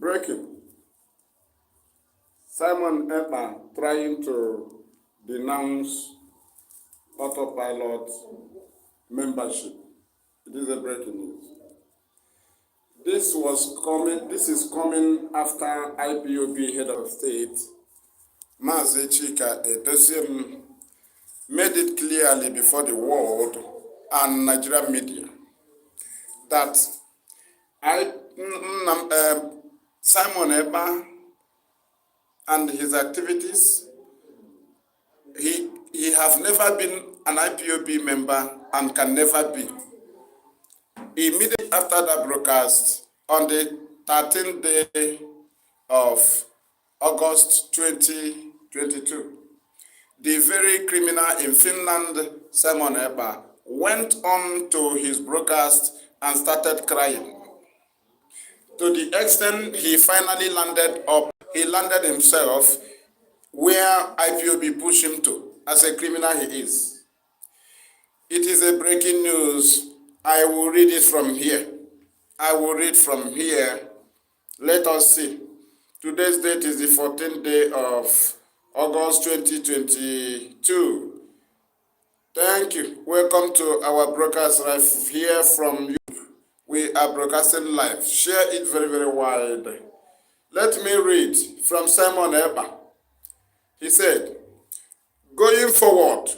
Breaking. Simon Ekpa trying to denounce Autopilot membership. It is a breaking news. This is coming after IPOB head of state, Mazi Chika Edoziem, made it clearly before the world and Nigerian media that Simon Ekpa and his activities, he have never been an IPOB member and can never be. Immediately after that broadcast, on the 13th day of August 2022, the very criminal in Finland, Simon Ekpa, went on to his broadcast and started crying. To the extent he finally landed himself where IPOB pushed him to, as a criminal he is. It is a breaking news. I will read it from here. I will read from here. Let us see. Today's date is the 14th day of August 2022. Thank you. Welcome to our broadcast live here from you. We are broadcasting live. Share it very, very wide. Let me read from Simon Ekpa. He said, going forward,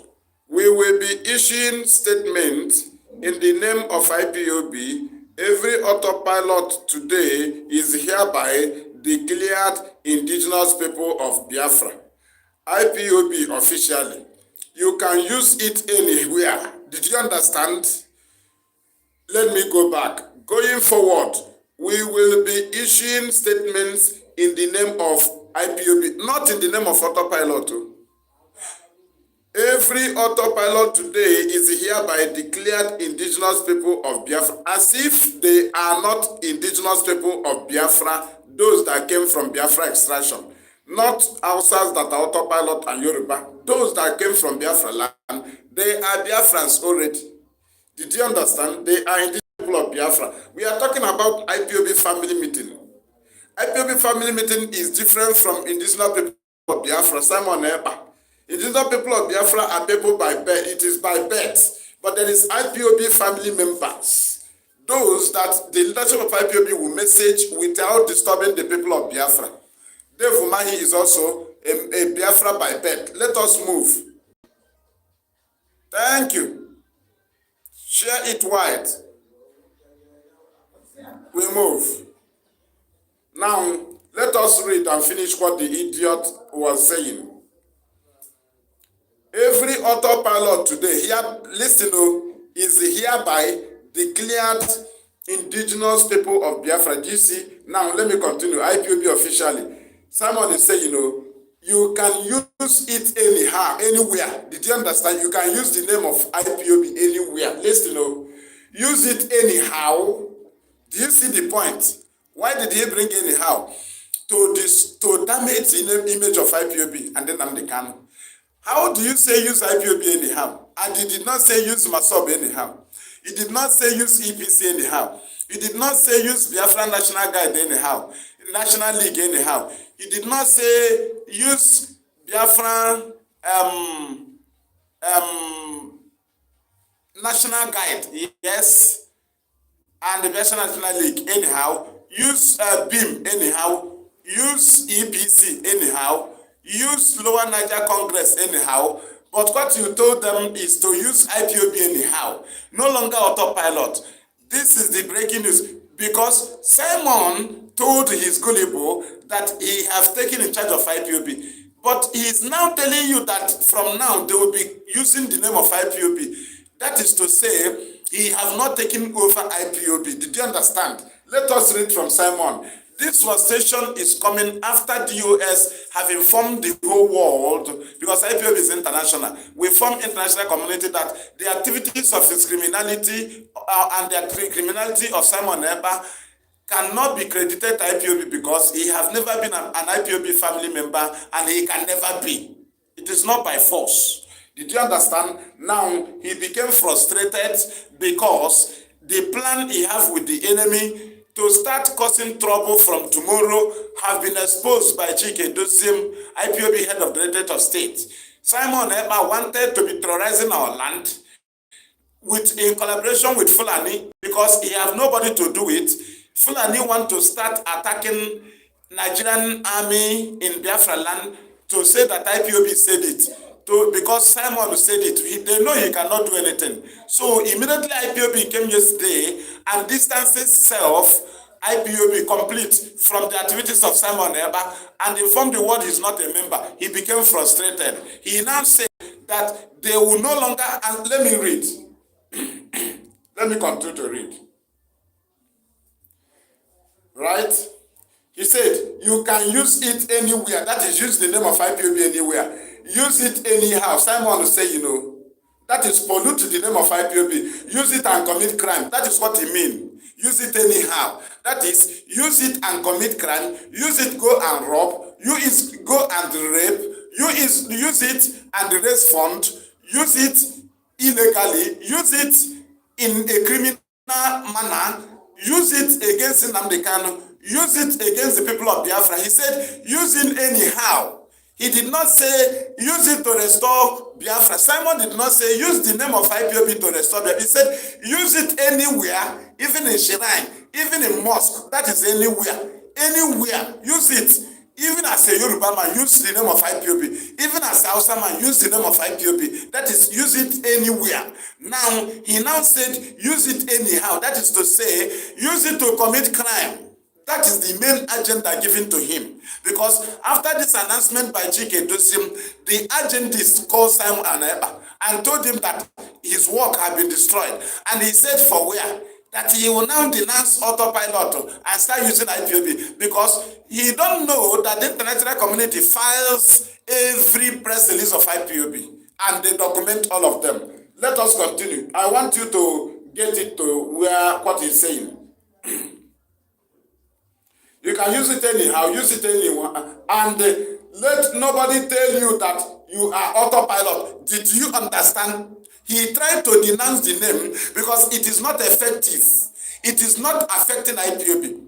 we will be issuing statements in the name of IPOB. Every autopilot today is hereby declared indigenous people of Biafra. IPOB officially. You can use it anywhere. Did you understand? Let me go back. Going forward, we will be issuing statements in the name of IPOB, not in the name of Autopilot. Every Autopilot today is hereby declared indigenous people of Biafra, as if they are not indigenous people of Biafra, those that came from Biafra extraction, not Hausas that are Autopilot and Yoruba, those that came from Biafra land, they are Biafrans already. Did you understand? They are indigenous people of Biafra. We are talking about IPOB family meeting. IPOB family meeting is different from indigenous people of Biafra. Simon Ekpa. Indigenous people of Biafra are people by birth. It is by birth. But there is IPOB family members. Those that the leadership of IPOB will message without disturbing the people of Biafra. Dave Umahi is also a Biafra by birth. Let us move. Thank you. Share it wide. We move. Now, let us read and finish what the idiot was saying. Every autopilot today, is hereby declared indigenous people of Biafra. Do you see? Now, let me continue. IPOB officially. Simon is saying, you can use it anyhow, anywhere. Did you understand? You can use the name of IPOB anywhere. Listen, use it anyhow. Do you see the point? Why did he bring anyhow? To damage the image of IPOB and then Amdekano. How do you say use IPOB anyhow? And he did not say use Masob anyhow. He did not say use EPC anyhow. He did not say use Biafra National Guide anyhow. National League anyhow. He did not say use Biafra National Guide. Yes. And the Biafra National League anyhow. Use BIM anyhow. Use EPC anyhow. Use Lower Niger Congress anyhow. But what you told them is to use IPOB anyhow. No longer Autopilot. This is the breaking news. Because Simon told his gullible that he has taken in charge of IPOB. But he is now telling you that from now they will be using the name of IPOB. That is to say, he has not taken over IPOB. Did you understand? Let us read from Simon. This frustration is coming after the US have informed the whole world, because IPOB is international. We form international community that the activities of his criminality and the criminality of Simon Ekpa cannot be credited to IPOB because he has never been an IPOB family member and he can never be. It is not by force. Did you understand? Now he became frustrated because the plan he has with the enemy to start causing trouble from tomorrow have been exposed by Chike Dosim, IPOB head of the Directorate of State. Simon Ekpa wanted to be terrorizing our land in collaboration with Fulani because he have nobody to do it. Fulani want to start attacking Nigerian army in Biafra land to say that IPOB said it. Because Simon said it, they know he cannot do anything. So immediately IPOB came yesterday and distances self, IPOB complete from the activities of Simon Ekpa and informed the world he's not a member. He became frustrated. He now said that they will no longer, and let me read. Let me continue to read. Right? He said, you can use it anywhere. That is, use the name of IPOB anywhere. Use it anyhow. Simon will say, that is pollute the name of IPOB. Use it and commit crime. That is what he means. Use it anyhow. That is, use it and commit crime. Use it, go and rob. Use it, go and rape. Use it and raise fund. Use it illegally. Use it in a criminal manner. Use it against Nnamdi Kanu. Use it against the people of Biafra. He said, use it anyhow. He did not say, use it to restore Biafra. Simon did not say, use the name of IPOB to restore Biafra. He said, use it anywhere, even in shrine, even in mosque. That is anywhere. Anywhere. Use it. Even as a Yoruba man, use the name of IPOB. Even as a Hausa man, use the name of IPOB. That is, use it anywhere. Now, he now said, use it anyhow. That is to say, use it to commit crime. That is the main agenda given to him. Because after this announcement by Chike Dosim, the agentis called Simon Ekpa and told him that his work had been destroyed. And he said for where? That he will now denounce Autopilot and start using IPOB because he don't know that the international community files every press release of IPOB and they document all of them. Let us continue. I want you to get it to where what he's saying. You can use it anyhow, use it anywhere, and let nobody tell you that you are Autopilot. Did you understand? He tried to denounce the name because it is not effective. It is not affecting IPOB.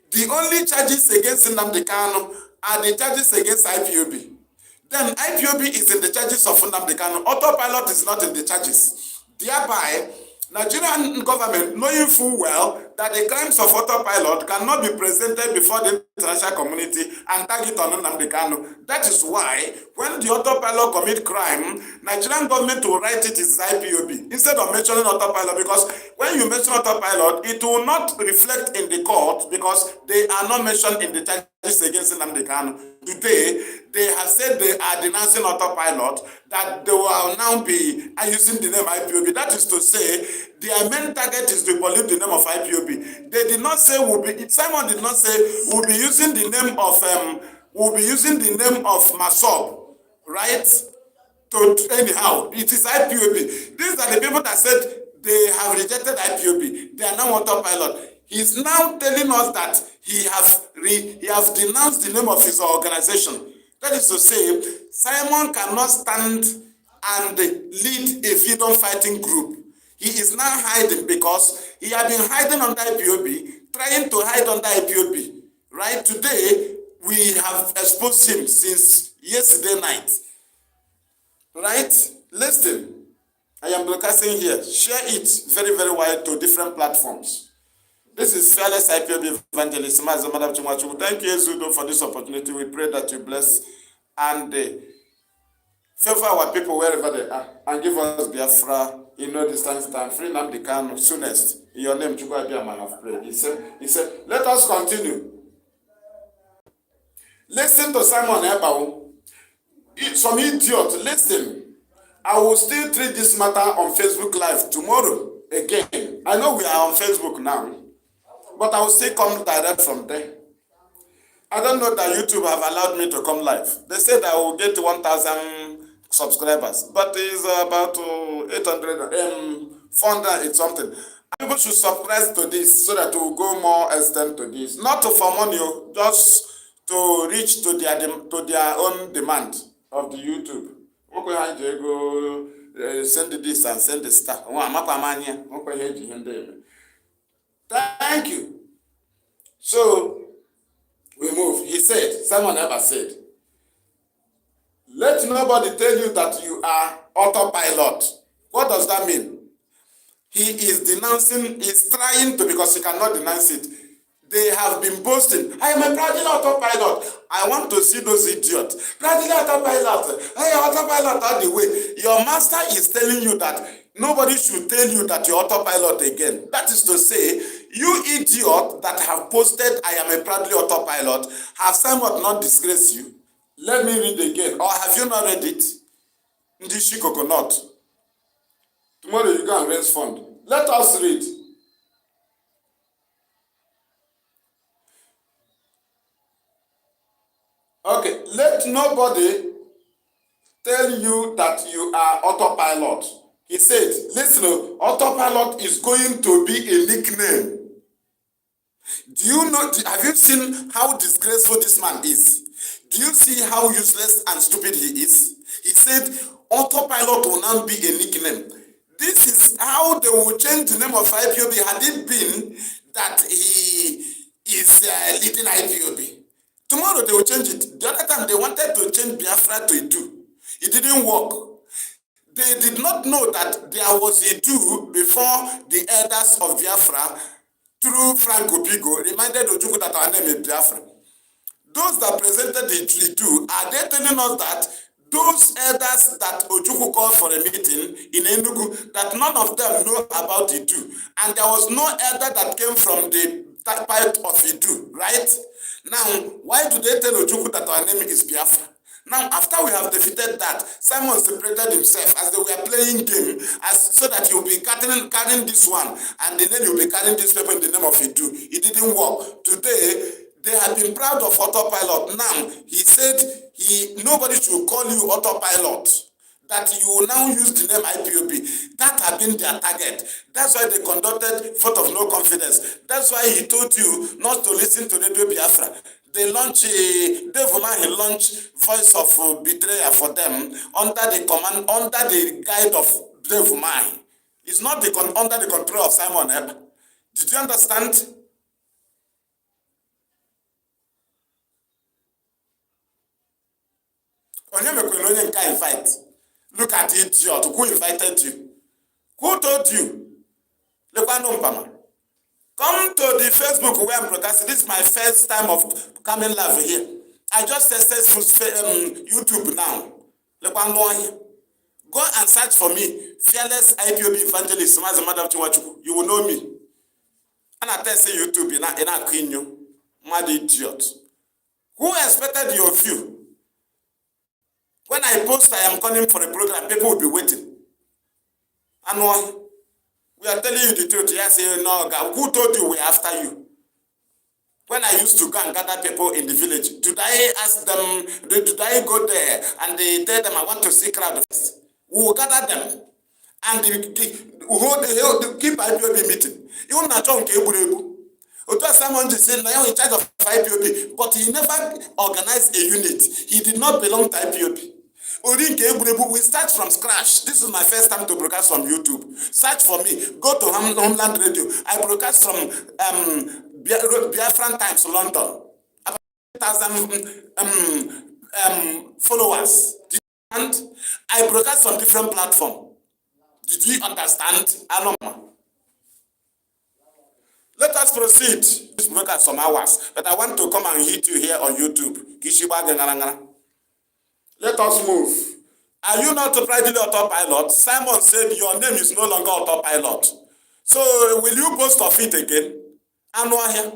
The only charges against Nnamdi Kanu are the charges against IPOB. Then IPOB is in the charges of Nnamdi Kanu. Autopilot is not in the charges. Thereby, Nigerian government, knowing full well that the crimes of Autopilot cannot be presented before the international community and tag it on Nnamdi Kanu. That is why, when the Autopilot commit crime, Nigerian government will write it as IPOB instead of mentioning Autopilot, because when you mention Autopilot, it will not reflect in the court because they are not mentioned in the charges against Nnamdi Kanu. Today, they have said they are denouncing Autopilot, that they will now be using the name IPOB. That is to say, their main target is to pollute the name of IPOB. They did not say Simon did not say we'll be using the name of Masob, right? Anyhow, it is IPOB. These are the people that said they have rejected IPOB. They are now Autopilot. He's now telling us that he has denounced the name of his organization. That is to say, Simon cannot stand and lead a freedom fighting group. He is now hiding because he has been hiding under IPOB, trying to hide under IPOB. Right? Today, we have exposed him since yesterday night. Right? Listen, I am broadcasting here. Share it very, very wide to different platforms. This is Fearless IPOB Evangelist Mazi Madam Chumwachu. Thank you, Ezudo, for this opportunity. We pray that you bless and favor our people wherever they are and give us Biafra in no distance time. Free Nnamdi Kanu soonest. In your name, Chukwu Abiyama, I have prayed. He said, let us continue. Listen to Simon Ekpa. Some idiot, listen. I will still treat this matter on Facebook Live tomorrow again. I know we are on Facebook now, but I will still come direct from there. I don't know that YouTube have allowed me to come live. They said I will get 1,000 subscribers, but it's about 800, 400 and something. People should subscribe to this so that we will go more extent to this. Not for money, just to reach to their own demand of the YouTube. Send this and send the stuff. Thank you. So we move. He said, Simon ever said, let nobody tell you that you are autopilot. What does that mean? He is denouncing, he's trying to, because he cannot denounce it. They have been boasting, I am a proudly autopilot. I want to see those idiots. Proudly autopilot. Hey, autopilot all the way. Your master is telling you that nobody should tell you that you're autopilot again. That is to say, you idiot that have posted, I am a proudly autopilot, have Simon not disgraced you? Let me read again. Or have you not read it? Ndishi coconut. Tomorrow you go and raise fund. Let us read. Okay, let nobody tell you that you are autopilot. He said, listen, autopilot is going to be a nickname. Do you know, have you seen how disgraceful this man is? Do you see how useless and stupid he is? He said, autopilot will now be a nickname. This is how they will change the name of IPOB had it been that he is leading IPOB. Tomorrow they will change it. The other time they wanted to change Biafra to Itu. It didn't work. They did not know that there was Itu before the elders of Biafra, through Frank Opigo, reminded Ojukwu that our name is Biafra. Those that presented the Itu, are they telling us that those elders that Ojukwu called for a meeting in Enugu, that none of them know about Itu? And there was no elder that came from the part of Itu, right? Now, why do they tell Ojukwu that our name is Biafra? Now, after we have defeated that, Simon separated himself as they were playing game, so that he will be carrying this one, and then he will be carrying this paper in the name of Itu. It didn't work. Today, they have been proud of Autopilot. Now, he said nobody should call you Autopilot. That you will now use the name IPOB. That had been their target. That's why they conducted vote of no confidence. That's why he told you not to listen to Radio Biafra. They launched Dave Umahi launched Voice of Betrayer for them under the guide of Dave Umahi. It's not under the control of Simon Ekpa. Did you understand? Invite. Look at it, idiot. Who invited you? Who told you? Come to the Facebook where I'm broadcasting. This is my first time of coming live here. I just tested YouTube now. Go and search for me. Fearless IPOB Evangelist. You will know me. And I test YouTube in a queen you. Mad idiot. Who expected your view? When I post I am calling for a program, people will be waiting. And we are telling you the truth. Yes, no, God. Who told you we're after you? When I used to go and gather people in the village, did I ask them, did I go there and they tell them I want to see crowd first? We will gather them and we keep IPOB meeting. Even na chon ke eburebu. Otu Simon just said now in charge of IPOB, but he never organized a unit. He did not belong to IPOB. We start from scratch. This is my first time to broadcast from YouTube. Search for me. Go to Homeland Radio. I broadcast from Biafran Times, London. About 1,000 followers. And I broadcast on different platforms. Did you understand? Let us proceed. This broadcast some hours, but I want to come and hit you here on YouTube. Let us move. Are you not proudly Autopilot? Simon said your name is no longer Autopilot. So will you boast of it again? Anwahia,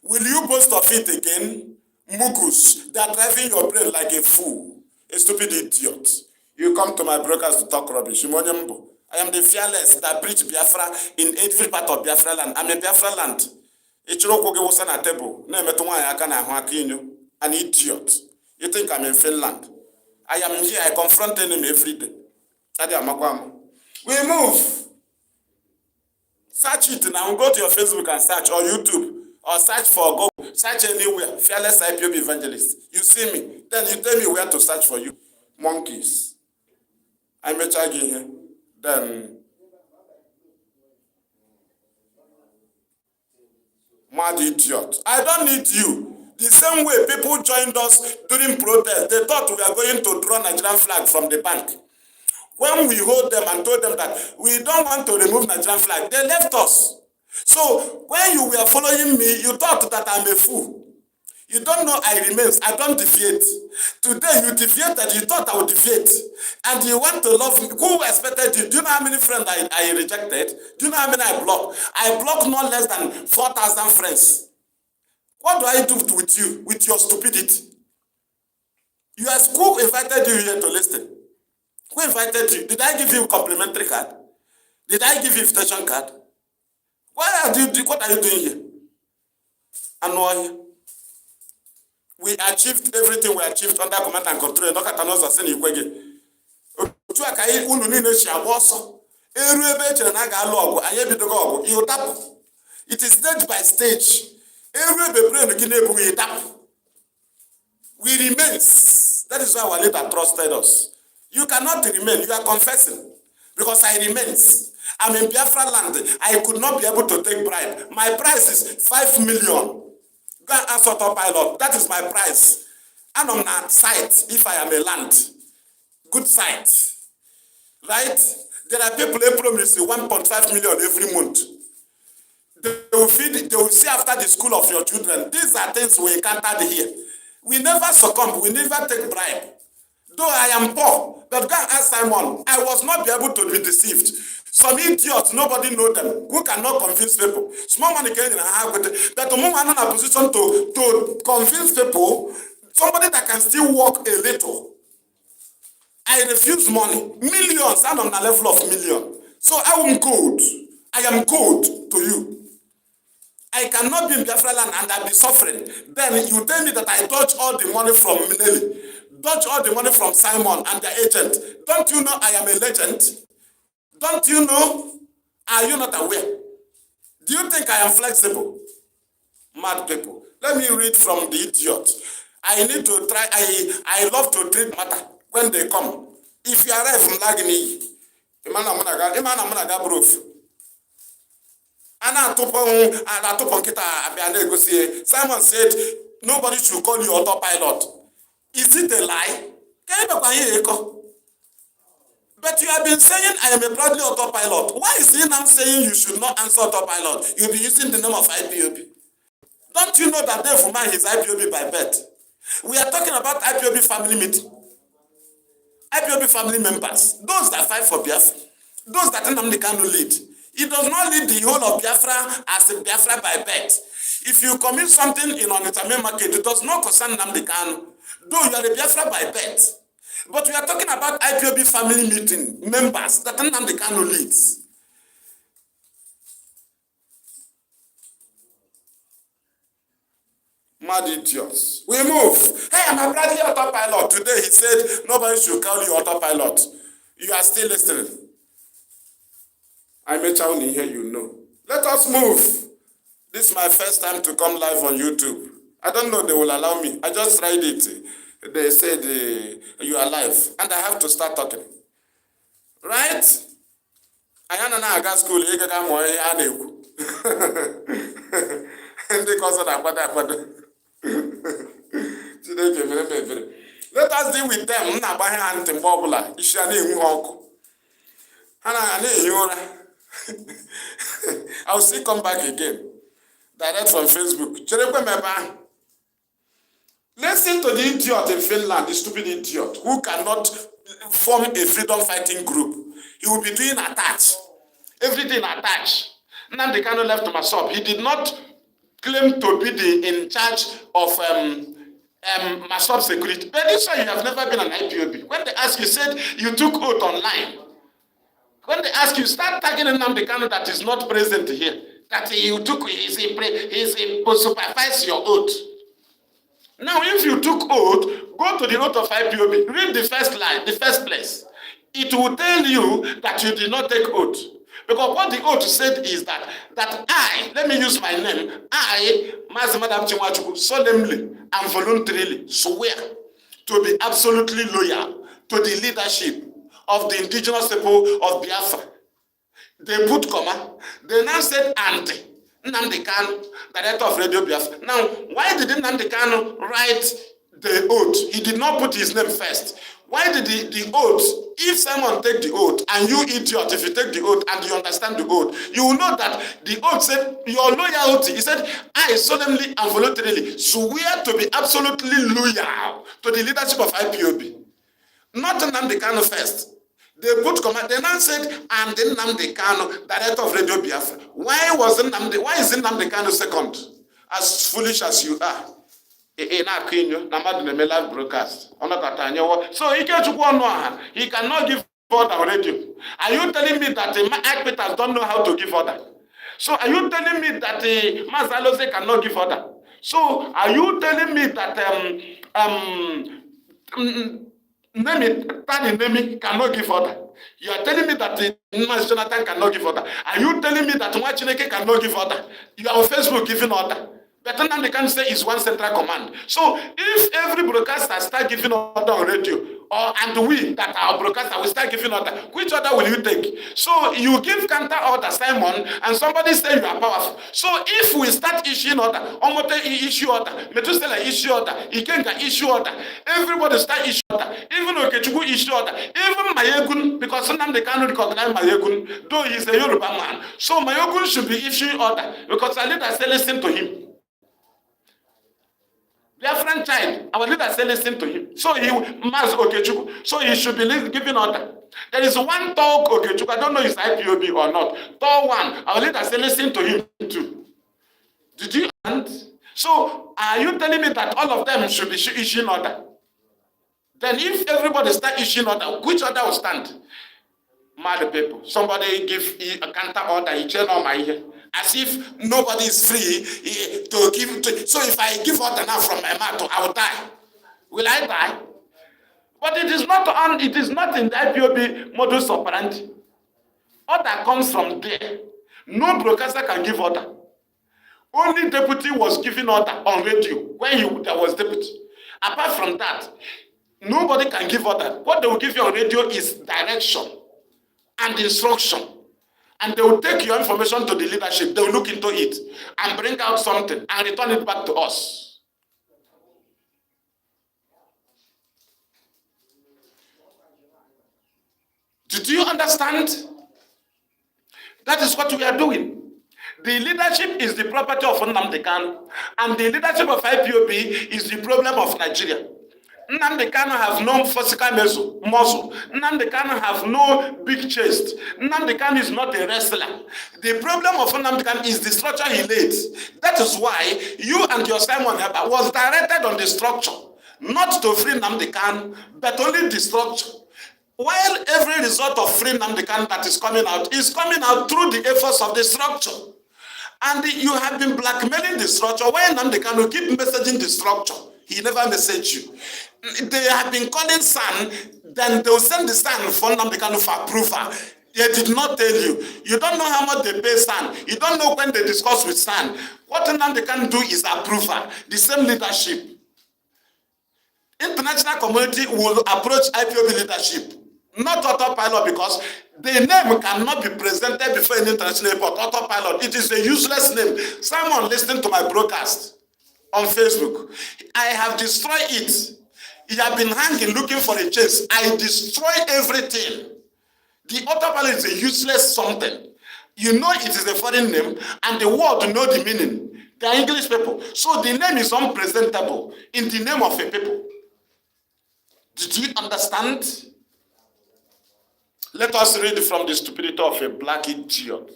will you boast of it again? Mugus, they are driving your brain like a fool, a stupid idiot. You come to my brokers to talk rubbish. I am the fearless that preach Biafra in every part of Biafra land. I'm in Biafra land. An idiot. You think I'm in Finland? I am here. I confront enemy every day. We move. Search it now. Go to your Facebook and search, or YouTube, or search for Google. Search anywhere. Fearless IPOB Evangelist. You see me. Then you tell me where to search for you. Monkeys. I may charge you here. Then Mad idiot. I don't need you. The same way people joined us during protest, they thought we are going to draw Nigerian flag from the bank. When we hold them and told them that we don't want to remove Nigerian flag, they left us. So when you were following me, you thought that I'm a fool. You don't know I remain. I don't deviate. Today you deviated. You thought I would deviate. And you want to love me. Who expected you? Do you know how many friends I rejected? Do you know how many I blocked? I blocked no less than 4,000 friends. What do I do with you? With your stupidity? Who invited you here to listen? Who invited you? Did I give you a complimentary card? Did I give you invitation card? What are you doing here? And why? We achieved everything we achieved under command and control. It is stage by stage. We remain. That is why our leader trusted us. You cannot remain. You are confessing. Because I remain. I'm in Biafra land. I could not be able to take bribe. My price is 5 million. Go and ask Autopilot. That is my price. And on that site, if I am a land, good site, right? There are people who promise 1.5 million every month. They will feed it, they will see after the school of your children. These are things we encountered here. We never succumb, we never take bribe. Though I am poor, but go and ask Simon, I was not be able to be deceived. Some idiots, nobody know them, who cannot convince people. Small money can have that the moment I'm in a position to convince people, somebody that can still walk a little. I refuse money. Millions, I'm on a level of million. So I am good. I am good to you. I cannot be in Biafra land and I'll be suffering. Then you tell me that I dodge all the money from Minelli, dodge all the money from Simon and their agent. Don't you know I am a legend? Don't you know? Are you not aware? Do you think I am flexible? Mad people. Let me read from the idiot. I need to try. I love to treat matter when they come. If you arrive from Lagini, Simon said, nobody should call you Autopilot. Is it a lie? But you have been saying I am a proudly Autopilot. Why is he now saying you should not answer Autopilot? You'll be using the name of IPOB. Don't you know that Dave man is IPOB by birth? We are talking about IPOB family meeting. IPOB family members. Those that fight for Biafra. Those that Nnamdi Kanu lead. He does not lead the whole of Biafra as a Biafra by birth. If you commit something in Onitsha market, it does not concern Nnamdi Kanu. Though you are a Biafra by birth. But we are talking about IPOB family meeting members that Nnamdi Kanu leads. Mad idiots. We move. Hey, I'm a Bradley Autopilot. Today he said nobody should call you Autopilot. You are still listening. I may tell you here, you know. Let us move. This is my first time to come live on YouTube. I don't know they will allow me. I just tried it. They said you are live. And I have to start talking. Right? I am not a school. Let us deal with them. I'll still come back again. Direct from Facebook. Listen to the idiot in Finland, the stupid idiot, who cannot form a freedom fighting group. He will be doing attach. Everything attach. Nnamdi Kanu left Masop. He did not claim to be in charge of Masop security. But this one, you have never been an IPOB. When they ask you, said you took oath online. When they ask you, start tagging Nnamdi Kanu that is not present here. That you took, he's supervise your oath. Now, if you took oath, go to the oath of IPOB. Read the first line, the first place. It will tell you that you did not take oath. Because what the oath said is that I, let me use my name, I, Madam Chinwachukwu, solemnly and voluntarily swear to be absolutely loyal to the leadership of the indigenous people of Biafra. They put comma. They now said and. Nnamdi Kanu, director of Radio Biafra. Now, why did Nnamdi Kanu write the oath? He did not put his name first. Why did the oath, if someone take the oath, and you idiot, if you take the oath and you understand the oath, you will know that the oath said, your loyalty, he said, I solemnly and voluntarily swear to be absolutely loyal to the leadership of IPOB. Not Nnamdi Kanu first. They put command, they now said, and then Nnamdi Kanu, director of Radio Biafra. Why is Nnamdi Kanu second? As foolish as you are. So he cannot give order on radio. Are you telling me that Ekpa don't know how to give order? So are you telling me that Mazalose cannot give order? So are you telling me that Nemi cannot give order? You are telling me that Mas Jonathan cannot give order. Are you telling me that Mwachineke cannot give order? You are on Facebook giving order. But then they can say it's one central command. So if every broadcaster start giving order on radio, and we that are broadcaster will start giving order, which order will you take? So you give counter order, Simon, and somebody say you are powerful. So if we start issuing order, Omote issue order, Methuselah issue order, Ikenga issue order, everybody start issue order, even Okechukwu issue order, even Mayegun, because sometimes they cannot recognize Mayegun, though he's a Yoruba man. So Mayegun should be issuing order, because our leader say listen to him. Their franchise, our leader say listen to him. So he must Okechukwu. So he should be giving order. There is one talk Okechukwu. I don't know if it's IPOB or not. Talk one. Our leader say listen to him too. Did you understand? So are you telling me that all of them should be issuing order? Then if everybody start issuing order, which order will stand? Mad people. Somebody give a counter order. He turn on my ear. As if nobody is free to give. So if I give order now from my mouth, I will die. Will I die? But it is not in the IPOB modus operandi. Order comes from there. No broadcaster can give order. Only deputy was giving order on radio when there was deputy. Apart from that, nobody can give order. What they will give you on radio is direction and instruction. And they will take your information to the leadership. They will look into it and bring out something and return it back to us. Did you understand? That is what we are doing. The leadership is the property of Nnamdi Kanu, and the leadership of IPOB is the problem of Nigeria. Nnamdi Kanu have no physical muscle. Nnamdi Kanu have no big chest. Nnamdi Kanu is not a wrestler. The problem of Nnamdi Kanu is the structure he laid. That is why you and your Simon Ekpa was directed on the structure, not to free Nnamdi Kanu, but only the structure. While every result of free Nnamdi Kanu that is coming out through the efforts of the structure. And you have been blackmailing the structure. Why Nnamdi Kanu keep messaging the structure? He never messaged you. They have been calling San, then they will send the San for Nnamdi Kanu for approval. They did not tell you. You don't know how much they pay San. You don't know when they discuss with San. What Nnamdi Kanu do is approval. The same leadership. International community will approach IPOB leadership, not Autopilot, because the name cannot be presented before an international airport. Autopilot, it is a useless name. Someone listening to my broadcast on Facebook, I have destroyed it. You have been hanging looking for a chase. I destroy everything. The Autopilot is a useless something. You know it is a foreign name, and the world know the meaning. They are English people. So the name is unpresentable in the name of a people. Did you understand? Let us read from the stupidity of a black idiot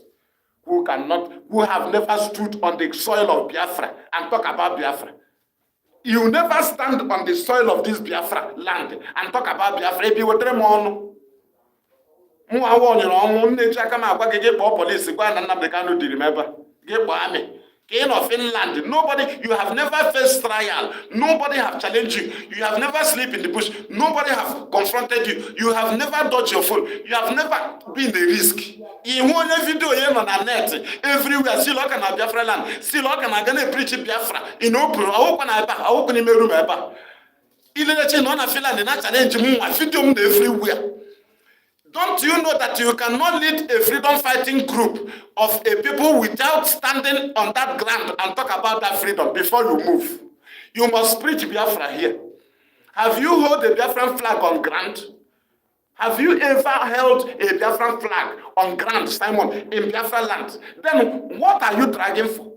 who have never stood on the soil of Biafra and talk about Biafra. You never stand on the soil of this Biafra land and talk about Biafra. If you were King of Finland, nobody, you have never faced trial. Nobody have challenged you. You have never slept in the bush. Nobody have confronted you. You have never dodged your phone. You have never been a risk. In one video on the net, everywhere, see like an Biafra land, see like an Agane preach Biafra. In open, I open in my room. Ile che no na Finland na challenge mu, I video everywhere. Don't you know that you cannot lead a freedom fighting group of a people without standing on that ground and talk about that freedom before you move? You must preach Biafra here. Have you held a Biafran flag on ground? Have you ever held a Biafran flag on ground, Simon, in Biafra land? Then what are you dragging for?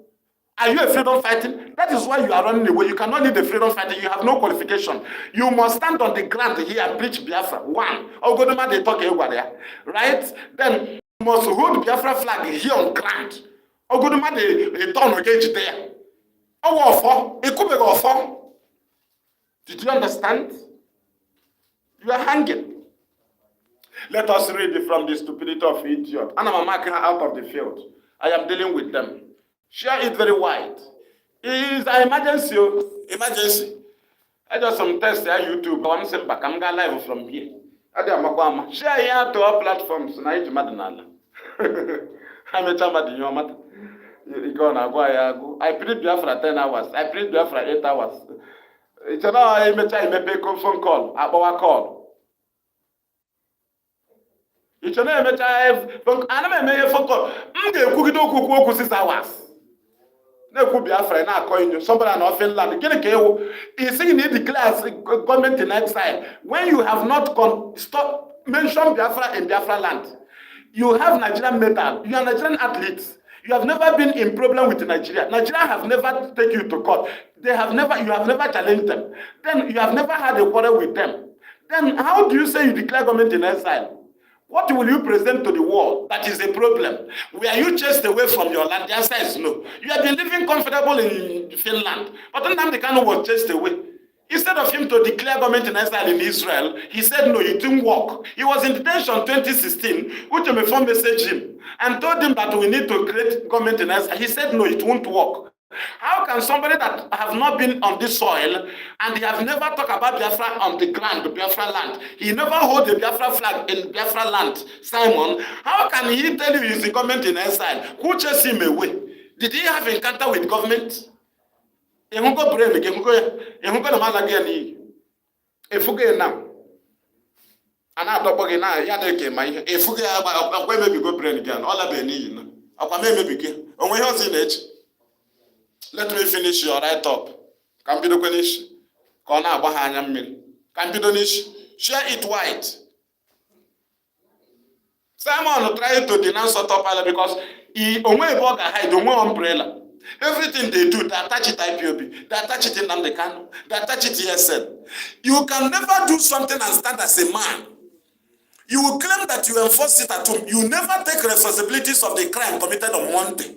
Are you a freedom fighting? That is why you are running away. You cannot lead a freedom fighting. You have no qualification. You must stand on the ground here and preach Biafra. One. Ogodoma they talk there. Right? Then you must hold Biafra flag here on ground. Ogodoma they turn against there. Oh, it could be off. Did you understand? You are hanging. Let us read it from the stupidity of idiot. And I'm marking her out of the field. I am dealing with them. Share it very wide. It is an emergency. Emergency. I just some test on YouTube. I'm saying back. I'm going live from here. Share here to all platforms. I'm a chamber. I prayed Biafra 10 hours. I prayed Biafra 8 hours. It's another phone call. Our call. It's another phone call. I'm going to cook 6 hours. Somebody in Finland. He's saying in the class, government in exile. When you have not mentioned Biafra in Biafra land, you have Nigerian medal. You are Nigerian athletes. You have never been in problem with Nigeria. Nigeria have never taken you to court. You have never challenged them. Then you have never had a quarrel with them. Then how do you say you declare government in exile? What will you present to the world that is a problem? Were you chased away from your land? The answer is no. You have been living comfortable in Finland, but Nnamdi Kanu was chased away. Instead of him to declare government in exile in Israel, he said no, it didn't work. He was in detention 2016, which Omefon messaged him and told him that we need to create government in exile. He said no, it won't work. How can somebody that have not been on this soil and he have never talked about Biafra on the ground, the Biafra land, he never hold the Biafra flag in Biafra land, Simon, how can he tell you he's the government in exile? Who chased him away? Did he have encounter with government? Now. And I don't now, Yadeke, my if we are maybe go brain again, all of the let me finish your write up. Can be the finish. Can be the share it wide. Simon tried to denounce Autopilot because he only bought a hide, only umbrella. Everything they do, they attach it IPOB, they attach it in Nnamdi Kanu, they attach it ESN. You can never do something and stand as a man. You will claim that you enforce it at home. You never take responsibilities of the crime committed on Monday.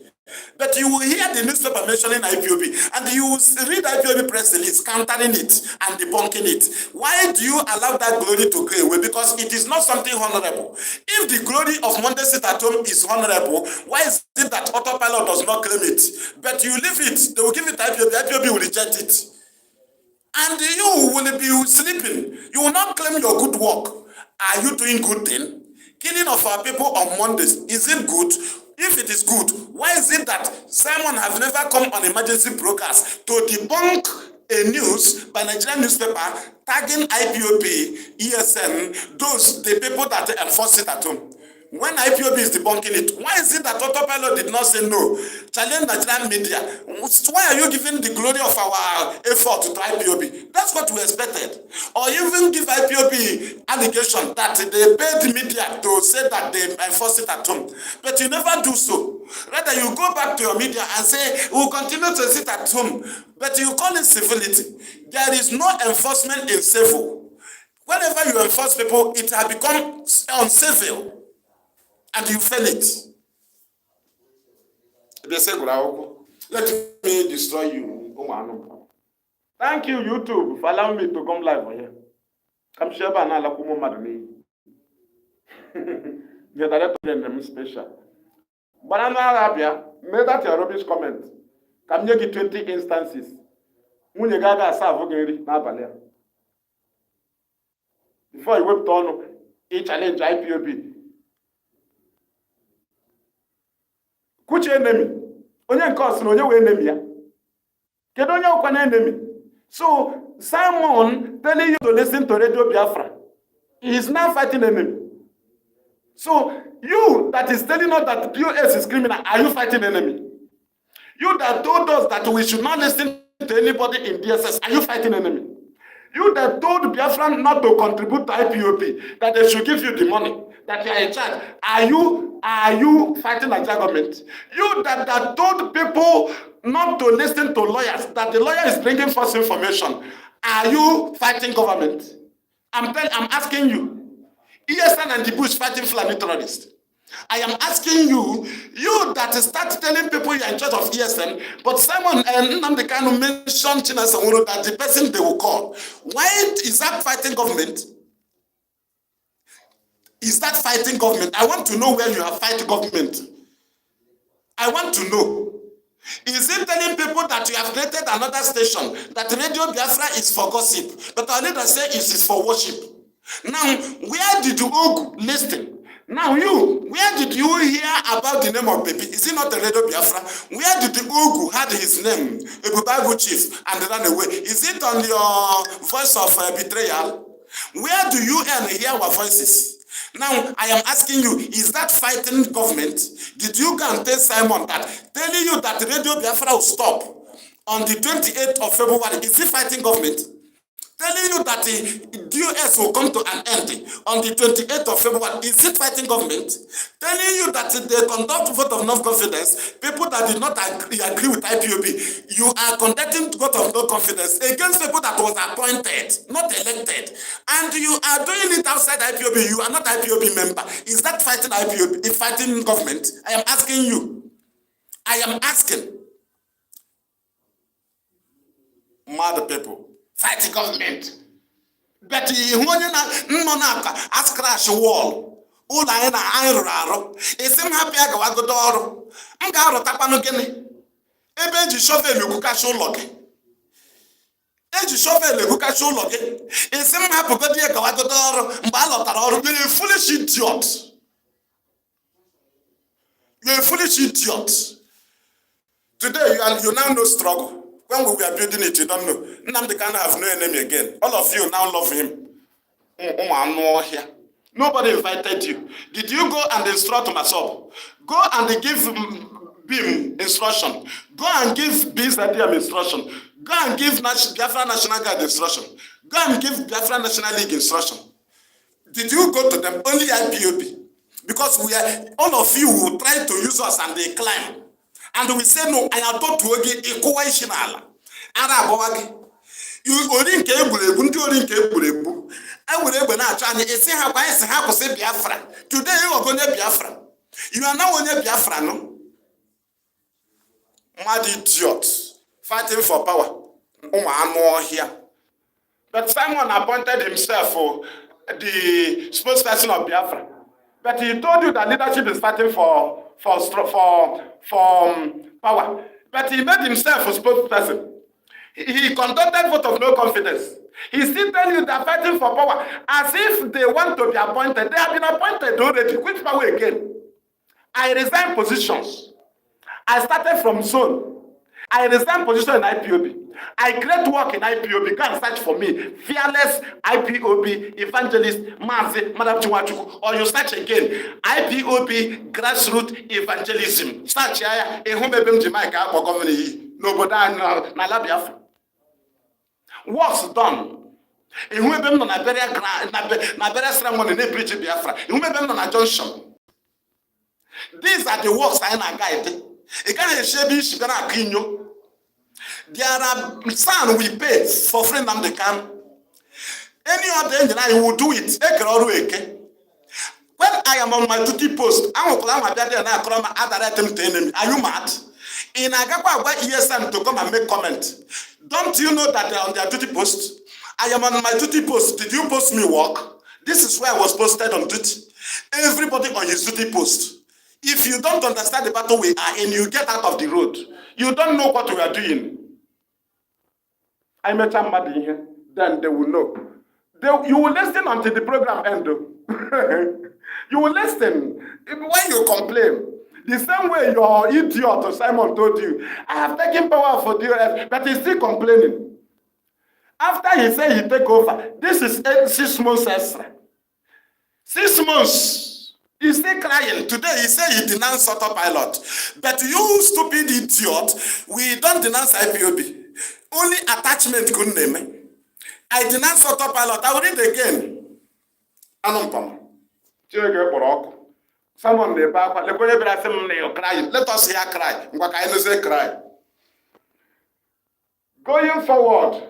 But you will hear the newspaper mentioning IPOB, and you will read IPOB press release countering it and debunking it. Why do you allow that glory to go away? Because it is not something honorable. If the glory of Monday sit at home is honorable, why is it that Autopilot does not claim it? But you leave it, they will give it to IPOB, IPOB will reject it. And you will be sleeping. You will not claim your good work. Are you doing good thing? Killing of our people on Mondays, is it good? If it is good, why is it that Simon have never come on emergency broadcast to debunk a news by Nigerian newspaper tagging IPOB, ESN, the people that enforce it at home? When IPOB is debunking it, why is it that Autopilot did not say no? Challenge Nigerian media. Why are you giving the glory of our effort to IPOB? That's what we expected. Or even give IPOB allegation that they paid media to say that they enforce it at home. But you never do so. Rather, you go back to your media and say, we'll continue to sit at home. But you call it civility. There is no enforcement in civil. Whenever you enforce people, it has become uncivil. And you fail it. They say, let me destroy you. Thank you, YouTube, for allowing me to come live here. Come share by now, Kumo Madame. The director is special. But I'm not Arabia. Made that your rubbish comment. Come you get 20 instances. When you got a savogeri, Nabalia. Before you went on, he challenge IPOB. Which enemy? Onye cause no onye enemy ya. Kedu onye okwana enemy? So Simon telling you to listen to Radio Biafra. He is now fighting enemy. So you that is telling us that POS is criminal, are you fighting enemy? You that told us that we should not listen to anybody in DSS, are you fighting enemy? You that told Biafran not to contribute to IPOB, that they should give you the money, that you are in charge, are you fighting the government? You that told people not to listen to lawyers, that the lawyer is bringing false information, are you fighting government? I'm asking you. ESN and the Bush fighting Fulani terrorists. I am asking you, you that start telling people you are in charge of ESN, but Simon and Nnamdi mentioned China Samuro that the person they will call. Why is that fighting government? Is that fighting government? I want to know where you have fighting government. I want to know. Is it telling people that you have created another station, that Radio Biafra is for gossip, but our leader say it is for worship? Now, where did you listen? Now where did you hear about the name of baby? Is it not the Radio Biafra? Where did the Ogu had his name, Ebubagu chief, and ran away? Is it on your voice of betrayal? Where do you hear our voices? Now, I am asking you, is that fighting government? Did you go and tell Simon that, telling you that Radio Biafra will stop on the 28th of February? Is it fighting government? Telling you that the DOS will come to an end on the 28th of February. Is it fighting government? Telling you that they conduct vote of no-confidence, people that did not agree with IPOB, you are conducting vote of no-confidence against people that was appointed, not elected. And you are doing it outside IPOB. You are not IPOB member. Is that fighting IPOB, fighting government? I am asking you. I am asking. Mad people. Fighting government. But when you ask crash wall, all I raro, is him happy I go to door. I'm going to tapano gene. Ebe shovel you can show log. Eji shovel you can show log. Is him happy go to go door. Mbalo you're a foolish idiot. You're a foolish idiot. Today you now know struggle. When we were building it, you don't know. Nnamdi Kanu have no enemy again. All of you now love him. Nobody invited you. Did you go and instruct Masop? Go and give BIM instruction. Go and give BZDM instruction. Go and give Biafra National Guard instruction. Go and give Biafra National League instruction. Did you go to them? Only IPOB. Because all of you will try to use us and they climb. And we say no, I am taught to get equation. You only came with a I would ever not try to say how I say Biafra. Today you are going to Biafra. You are now on Biafra, no? Mad idiots fighting for power. I'm more here. But Simon appointed himself for the spokesperson of Biafra. But he told you that leadership is fighting for power. But he made himself a spokesperson. He conducted vote of no confidence. He still telling you they're fighting for power as if they want to be appointed. They have been appointed already. Which power again? I resigned positions. I started from zone. I resigned position in IPOB. I create work in IPOB. Go and search for me. Fearless IPOB evangelist Mazi Madam Chiwachuku. Or you search again. IPOB grassroots evangelism. Search here. Jamaica or government. Nobody na Biafra. Works done. Ihumebem no na burial ceremony na preach Biafra. Ihumebem no na junction. These are the works I na guide. It can't shebi shibana akinyo. There are son we pay for friend them they can. Any other engineer will do it. When I am on my duty post, I will plan my daddy and I come and direct them to enemy. Are you mad? In Agapa, where ESM to come and make comment. Don't you know that they are on their duty post? I am on my duty post. Did you post me work? This is where I was posted on duty. Everybody on his duty post. If you don't understand the battle we are in, you get out of the road. You don't know what we are doing. I met somebody here, then they will know. You will listen until the program ends. You will listen. When you complain, the same way your idiot Simon told you, I have taken power for DOS, but he's still complaining. After he said he take over, this is 6 months extra. 6 months. He's still crying. Today he said he denounced Autopilot. But you stupid idiot, we don't denounce IPOB. Only attachment couldn't name. I denounce Autopilot. I will read again. Anumpam. Someone may back. Let us hear cry. Cry. Going forward,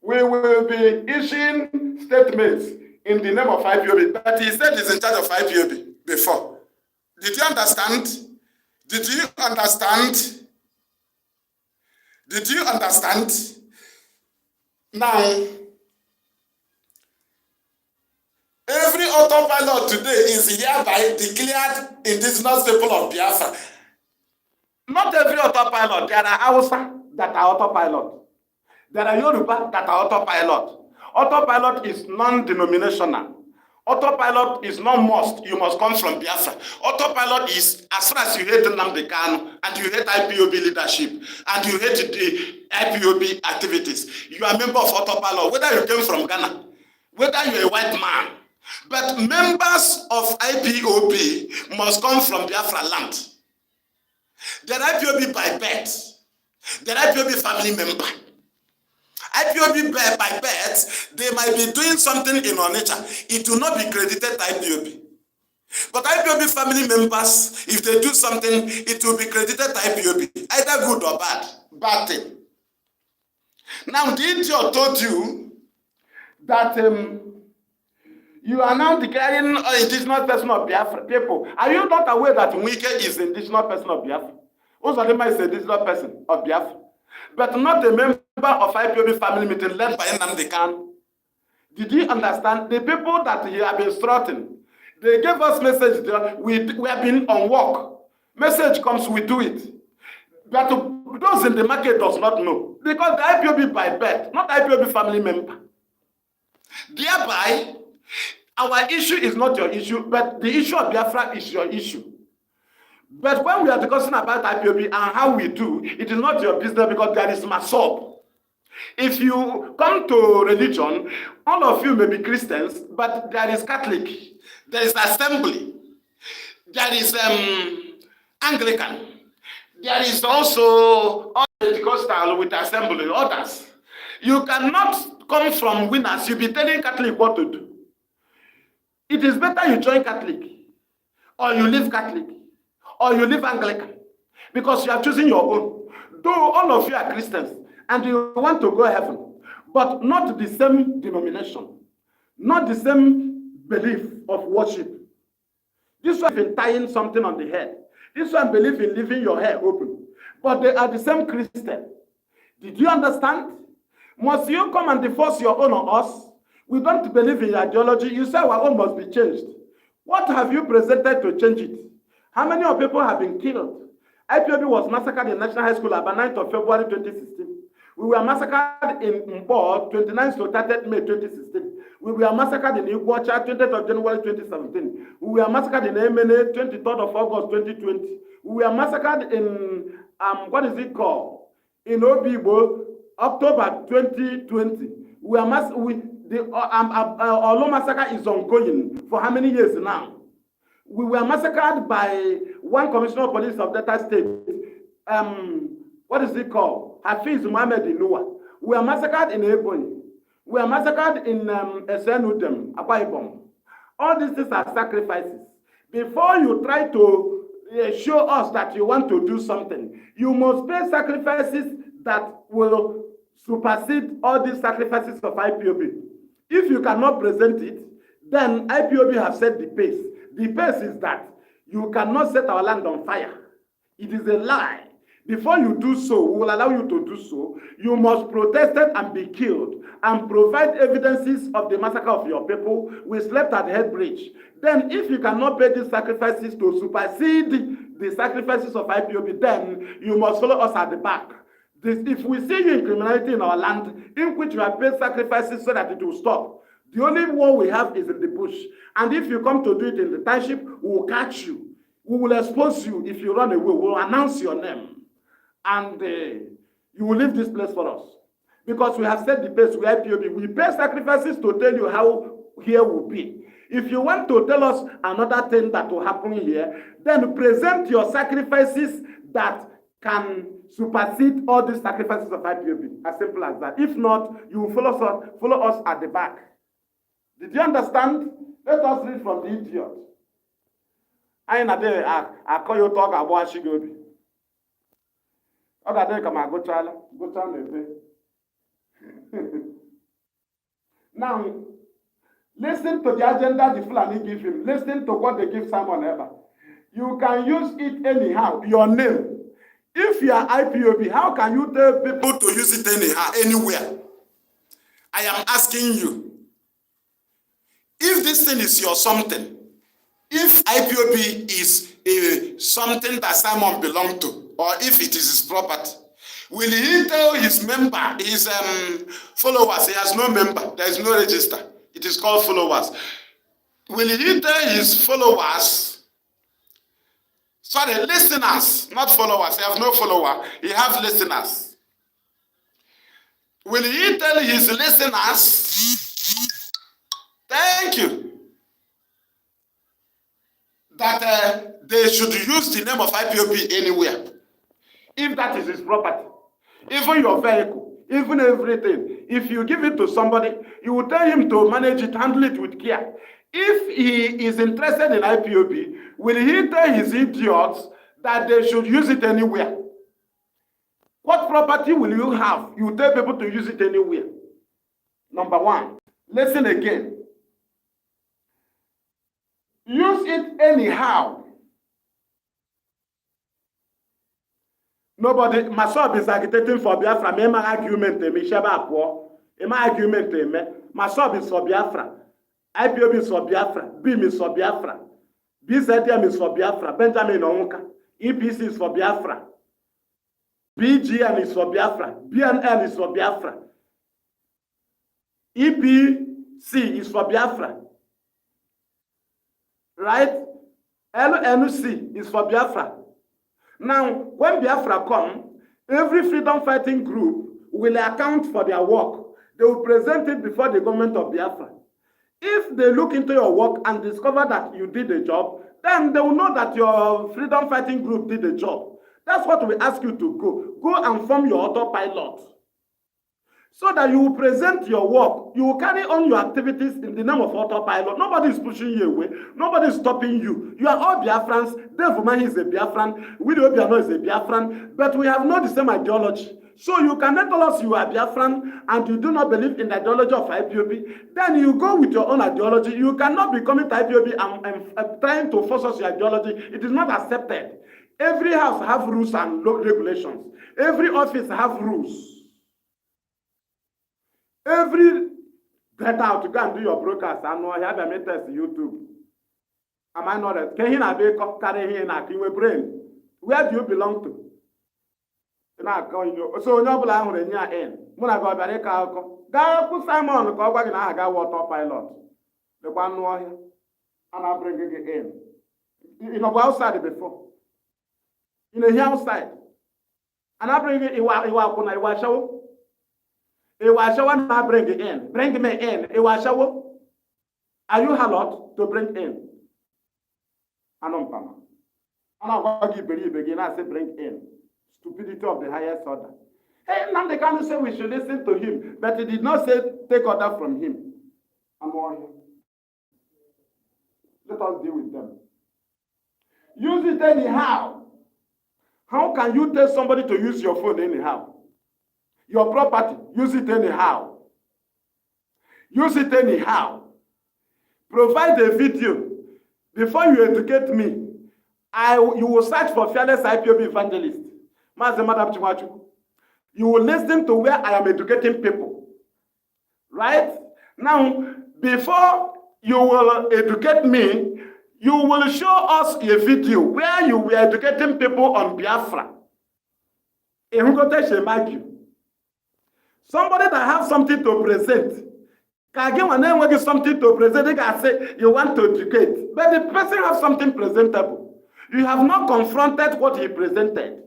we will be issuing statements in the name of IPOB. But he said he's in charge of IPOB before. Did you understand? Did you understand? Did you understand? Now, every autopilot today is hereby declared indigenous people of Biafra. Not every autopilot. There are Hausa that are autopilot. There are Yoruba that are autopilot. Autopilot is non-denominational. Autopilot is not must. You must come from Biafra. Autopilot is, as far as you hate Nnamdi Kanu and you hate IPOB leadership and you hate the IPOB activities, you are a member of Autopilot, whether you came from Ghana, whether you're a white man. But members of IPOB must come from Biafra land. They're IPOB by birth. They're IPOB family member. IPOB by birth, they might be doing something in our nature. It will not be credited to IPOB. But IPOB family members, if they do something, it will be credited to IPOB. Either good or bad. Bad thing. Now, the idiot told you that you are now declaring indigenous person of Biafra people. Are you not aware that Wike is indigenous person of Biafra? Uzodimma is indigenous person of Biafra. But not a member of IPOB family meeting led by Nnamdi Kanu. Did you understand? The people that he have been threatening, they gave us message. We have been on work. Message comes, we do it. But those in the market does not know. Because the IPOB by birth, not IPOB family member. Thereby, our issue is not your issue, but the issue of Biafra is your issue. But when we are discussing about IPOB and how we do, it is not your business because there is masob. If you come to religion, all of you may be Christians, but there is Catholic, there is Assembly, there is Anglican, there is also Pentecostal with Assembly, others. You cannot come from winners. You'll be telling Catholic what to do. It is better you join Catholic, or you leave Catholic, or you live Anglican, because you are choosing your own. Though all of you are Christians, and you want to go to heaven, but not the same denomination, not the same belief of worship. This one believes in tying something on the head. This one believes in leaving your hair open. But they are the same Christian. Did you understand? Must you come and enforce your own on us? We don't believe in your ideology. You say our own must be changed. What have you presented to change it? How many of people have been killed? IPOB was massacred in National High School about 9th of February 2016. We were massacred in Mbo 29th to 30th May 2016. We were massacred in Iguacha 20th of January 2017. We were massacred in Emene 23rd of August 2020. We were massacred in, what is it called? In Obibo, October 2020. The Olo massacre is ongoing for how many years now? We were massacred by one commissioner of police of Delta State. What is it called? Hafiz Mohammed Inua. We were massacred in Ebonyi. We were massacred in Esenudem, Akwa Ibom. All these things are sacrifices. Before you try to show us that you want to do something, you must pay sacrifices that will supersede all these sacrifices of IPOB. If you cannot present it, then IPOB have set the pace. The pace is that you cannot set our land on fire. It is a lie. Before you do so, we will allow you to do so. You must protest it and be killed and provide evidences of the massacre of your people. We slept at the head bridge. Then if you cannot pay these sacrifices to supersede the sacrifices of IPOB, then you must follow us at the back. If we see you in criminality in our land, in which you have paid sacrifices so that it will stop, the only war we have is in the bush. And if you come to do it in the township, we will catch you. We will expose you. If you run away, we will announce your name. And you will leave this place for us. Because we have set the pace with IPOB. We pay sacrifices to tell you how here will be. If you want to tell us another thing that will happen here, then present your sacrifices that can supersede all these sacrifices of IPOB. As simple as that. If not, you will follow us at the back. Did you understand? Let us read from the idiot. I call you talk about Shigobi. Okay, come on, go to Now, listen to the agenda the Fulani give him. Listen to what they give Simon Eber. You can use it anyhow. Your name. If you are IPOB, how can you tell people to use it anyhow, anywhere? I am asking you. If this thing is your something, if IPOB is something that Simon belongs to, or if it is his property, will he tell his member, his followers, he has no member, there is no register, it is called followers. Will he tell his followers, sorry, listeners, not followers, he has no follower, he has listeners. Will he tell his listeners, thank you, that they should use the name of IPOB anywhere? If that is his property, even your vehicle, even everything, if you give it to somebody, you will tell him to manage it, handle it with care. If he is interested in IPOB, will he tell his idiots that they should use it anywhere? What property will you have? You tell people to use it anywhere. Number one, listen again. Use it anyhow. Nobody, myself is agitating for Biafra. Me ma argument me sheba akwo. E ma argument me. Myself is for Biafra. IPOB is for Biafra. BIM is for Biafra. BZDM is for Biafra. Benjamin Onwuka. EPC is for Biafra. BGN is for Biafra. BNL is for Biafra. EPC is for Biafra. Right? LNC is for Biafra. Now, when Biafra come, every freedom fighting group will account for their work. They will present it before the government of Biafra. If they look into your work and discover that you did a job, then they will know that your freedom fighting group did a job. That's what we ask you to go. Go and form your autopilot. So that you will present your work. You will carry on your activities in the name of autopilot. Nobody is pushing you away. Nobody is stopping you. You are all Biafrans. Dave Umahi is a Biafran. Willie Obiano is a Biafran. But we have not the same ideology. So you cannot tell us you are Biafran and you do not believe in the ideology of IPOB. Then you go with your own ideology. You cannot be coming to IPOB and trying to force us your ideology. It is not accepted. Every house have rules and regulations. Every office have rules. Every get out to go and do your broadcast. I know I have a test YouTube. Am I not right? Can you not be carrying in a brain? Where do you belong to? So no plan with your end. When I go back, go Simon, go back and I got Autopilot. The one and I'll bring it in. You know, outside before. You know, here outside. And I bring it in. I show. It was show and I bring it in. Bring me in. It was show. Are you allowed to bring in? I don't know. And I want to believe again. I say bring in. Stupidity of the highest order. Hey, now they can't say we should listen to him, but he did not say take order from him. I'm on him. Let us deal with them. Use it anyhow. How can you tell somebody to use your phone anyhow? Your property, use it anyhow. Use it anyhow. Provide a video. Before you educate me, you will search for fearless IPOB evangelist. You will listen to where I am educating people. Right? Now, before you will educate me, you will show us a video where you were educating people on Biafra. Somebody that has something to present. When you something to present, they can say you want to educate. But the person has something presentable. You have not confronted what he presented.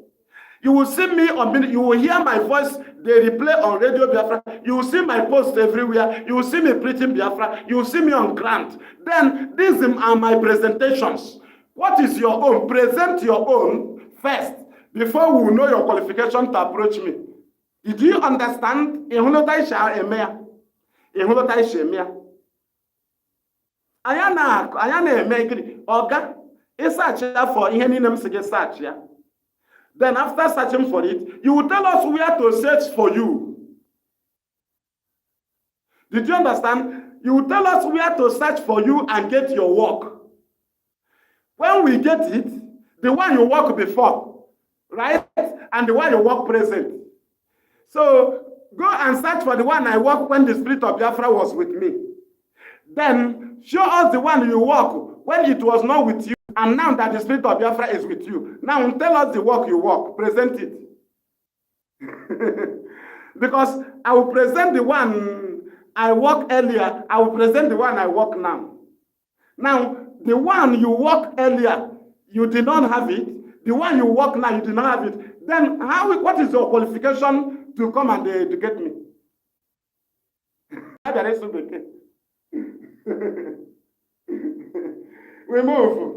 You will see me on, you will hear my voice they replay on Radio Biafra. You will see my posts everywhere. You will see me preaching Biafra. You will see me on grant. Then these are my presentations. What is your own? Present your own first before we will know your qualification to approach me. Did you understand? Anya na-eme gịnị? Oga, search for ihe niile m sị gị search ya. Then after searching for it, you will tell us where to search for you. Did you understand? You will tell us where to search for you and get your work. When we get it, the one you work before, right? And the one you work present. So go and search for the one I worked when the Spirit of Biafra was with me. Then show us the one you work when it was not with you, and now that the Spirit of Biafra is with you. Now tell us the work you work. Present it. Because I will present the one I work earlier. I will present the one I work now. Now, the one you work earlier, you did not have it. The one you work now, you did not have it. Then what is your qualification to come and educate me? We move.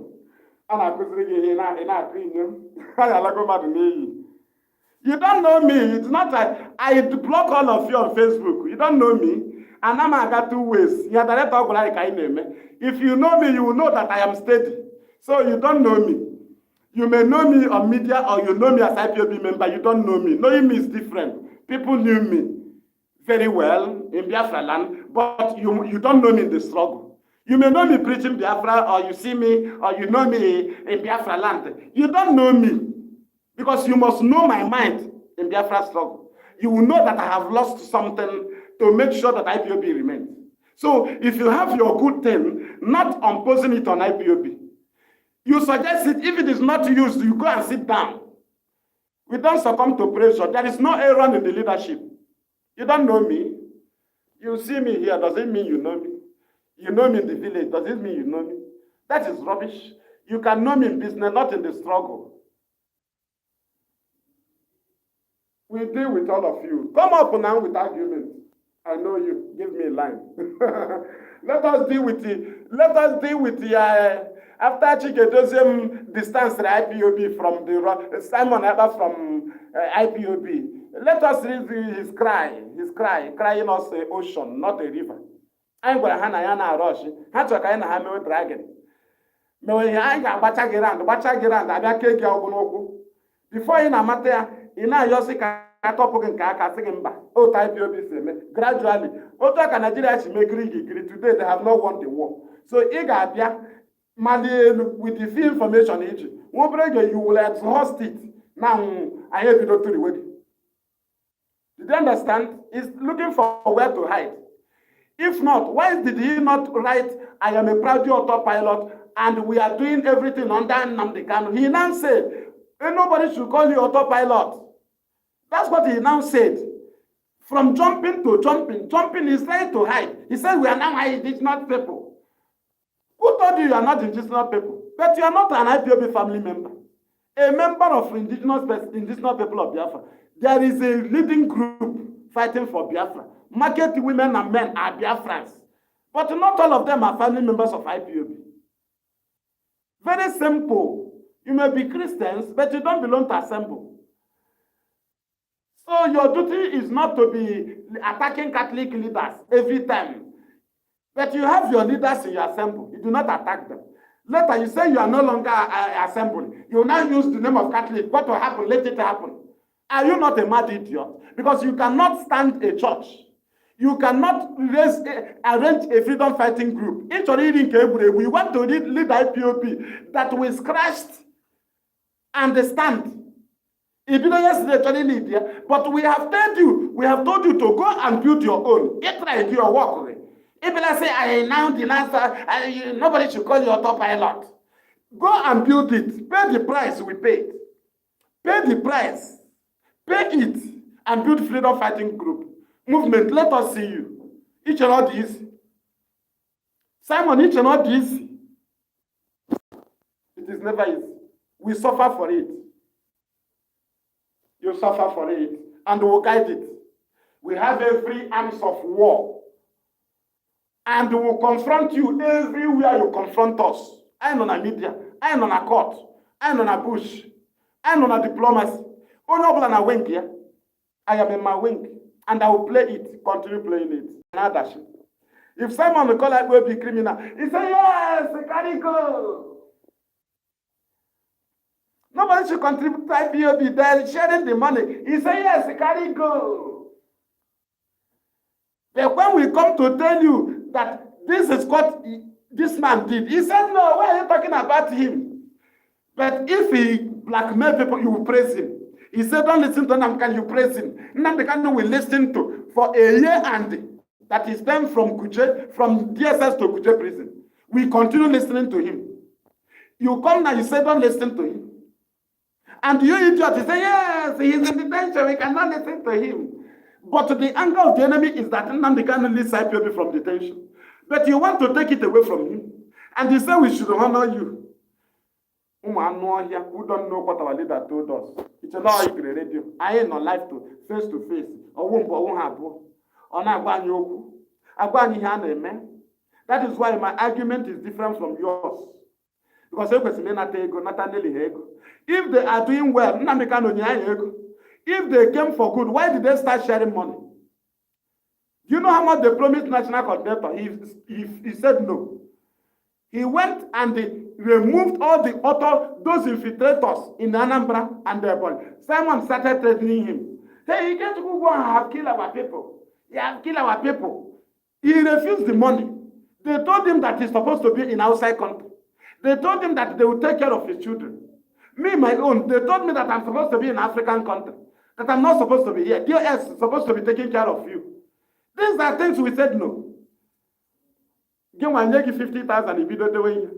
You don't know me. It's not that I block all of you on Facebook. You don't know me. And I'm got 2 ways. If you know me, you will know that I am steady. So you don't know me. You may know me on media or you know me as IPOB member. You don't know me. Knowing me is different. People knew me very well in Biafra land, but you don't know me in the struggle. You may know me preaching Biafra, or you see me, or you know me in Biafra land. You don't know me because you must know my mind in Biafra struggle. You will know that I have lost something to make sure that IPOB remains. So if you have your good thing, not imposing it on IPOB, you suggest it. If it is not used, you go and sit down. We don't succumb to pressure. There is no error in the leadership. You don't know me. You see me here. Does it mean you know me? You know me in the village. Does it mean you know me? That is rubbish. You can know me in business, not in the struggle. We deal with all of you. Come up now with arguments. I know you. Give me a line. Let us deal with the after Chikedozium distance the IPOB from the Simon Ekpa from IPOB. Let us read his crying us an ocean, not a river. I'm going to have a rush. How to kind of have a dragon. No, I got Bachagirand, I got cake. Before in a matter, in a Yosika. Gradually, Nigeria make today they have not won the war. So with the few information you will exhaust it. Now I have to do the wedding. Did you understand? He's looking for where to hide. If not, why did he not write, I am a proud autopilot and we are doing everything under Nnamdi Kanu? He now said, nobody should call you autopilot. That's what he now said. From jumping to jumping. Jumping is trying to hide. He said, we are now indigenous people. Who told you are not indigenous people? But you are not an IPOB family member. A member of indigenous people of Biafra. There is a leading group fighting for Biafra. Market women and men are Biafrans. But not all of them are family members of IPOB. Very simple. You may be Christians, but you don't belong to Assemble. So your duty is not to be attacking Catholic leaders every time. But you have your leaders in your assembly. You do not attack them. Later you say you are no longer assembling. You now use the name of Catholic. What will happen? Let it happen. Are you not a mad idiot? Because you cannot stand a church. You cannot arrange a freedom fighting group. We want to lead IPOB that was crashed and stand. But we have told you to go and build your own. It's your work. If I say I now denounce, nobody should call you autopilot. Go and build it. Pay the price we paid. Pay the price. Pay it and build freedom fighting group. Movement, let us see you. Each and all this. Simon, each and all this. It is never easy. We suffer for it. You suffer for it, and we will guide it. We have every arms of war. And we will confront you everywhere you confront us. I know na media, I know na court, I know na bush, I know na diplomacy. Only ọbụla na wing here. I am in my wing, and I will play it, continue playing it. If someone will call like will be criminal, he say yes, carry go. Nobody should contribute to IPOB. They're sharing the money. He say yes, carry go. But when we come to tell you that this is what this man did, he said, no, why are you talking about him? But if he blackmail people, you will praise him. He said, don't listen to Namkan, you praise him. Namkan will listen to for a year and that is them from Kuje, from DSS to Kuje prison. We continue listening to him. You come now, you say, don't listen to him. And you idiot, you say, yes, he is in detention, we cannot listen to him. But the anger of the enemy is that Nnamdi Kanu release IPOB from detention. But you want to take it away from him. And you say we should honor you. Who don't know what our leader told us. It's not like radio. I ain't on life to face. That is why my argument is different from yours. Because if they are doing well, if they came for good, why did they start sharing money? Do you know how much they promised national coordinator? He said no. He went and removed all those infiltrators in Anambra and their body. Simon started threatening him. Hey, you can't go and have killed our people. You have killed our people. He refused the money. They told him that he's supposed to be in outside country. They told him that they would take care of his children. Me, my own, they told me that I'm supposed to be in African country. That I'm not supposed to be here. DOS is supposed to be taking care of you. These are things we said no. Give one 50,000 if you don't do it.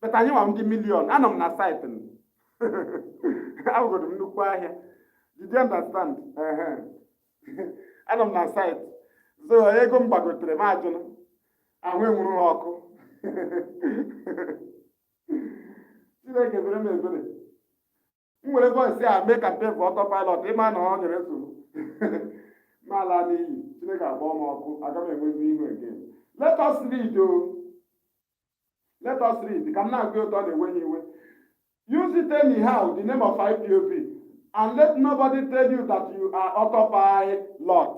But I know I'm the million. And I'm not fighting. I'm going to look here. Did you understand? And I'm not fighting. So I go back to the margin. I went to walk. Whenever I say I make a pay for Autopilot, a man on the rest of Malani, make a bomb. I come with you again. Let us read, though. Let us read. You cannot go down the way you will. Use it anyhow, the name of IPOB, and let nobody tell you that you are Autopilot.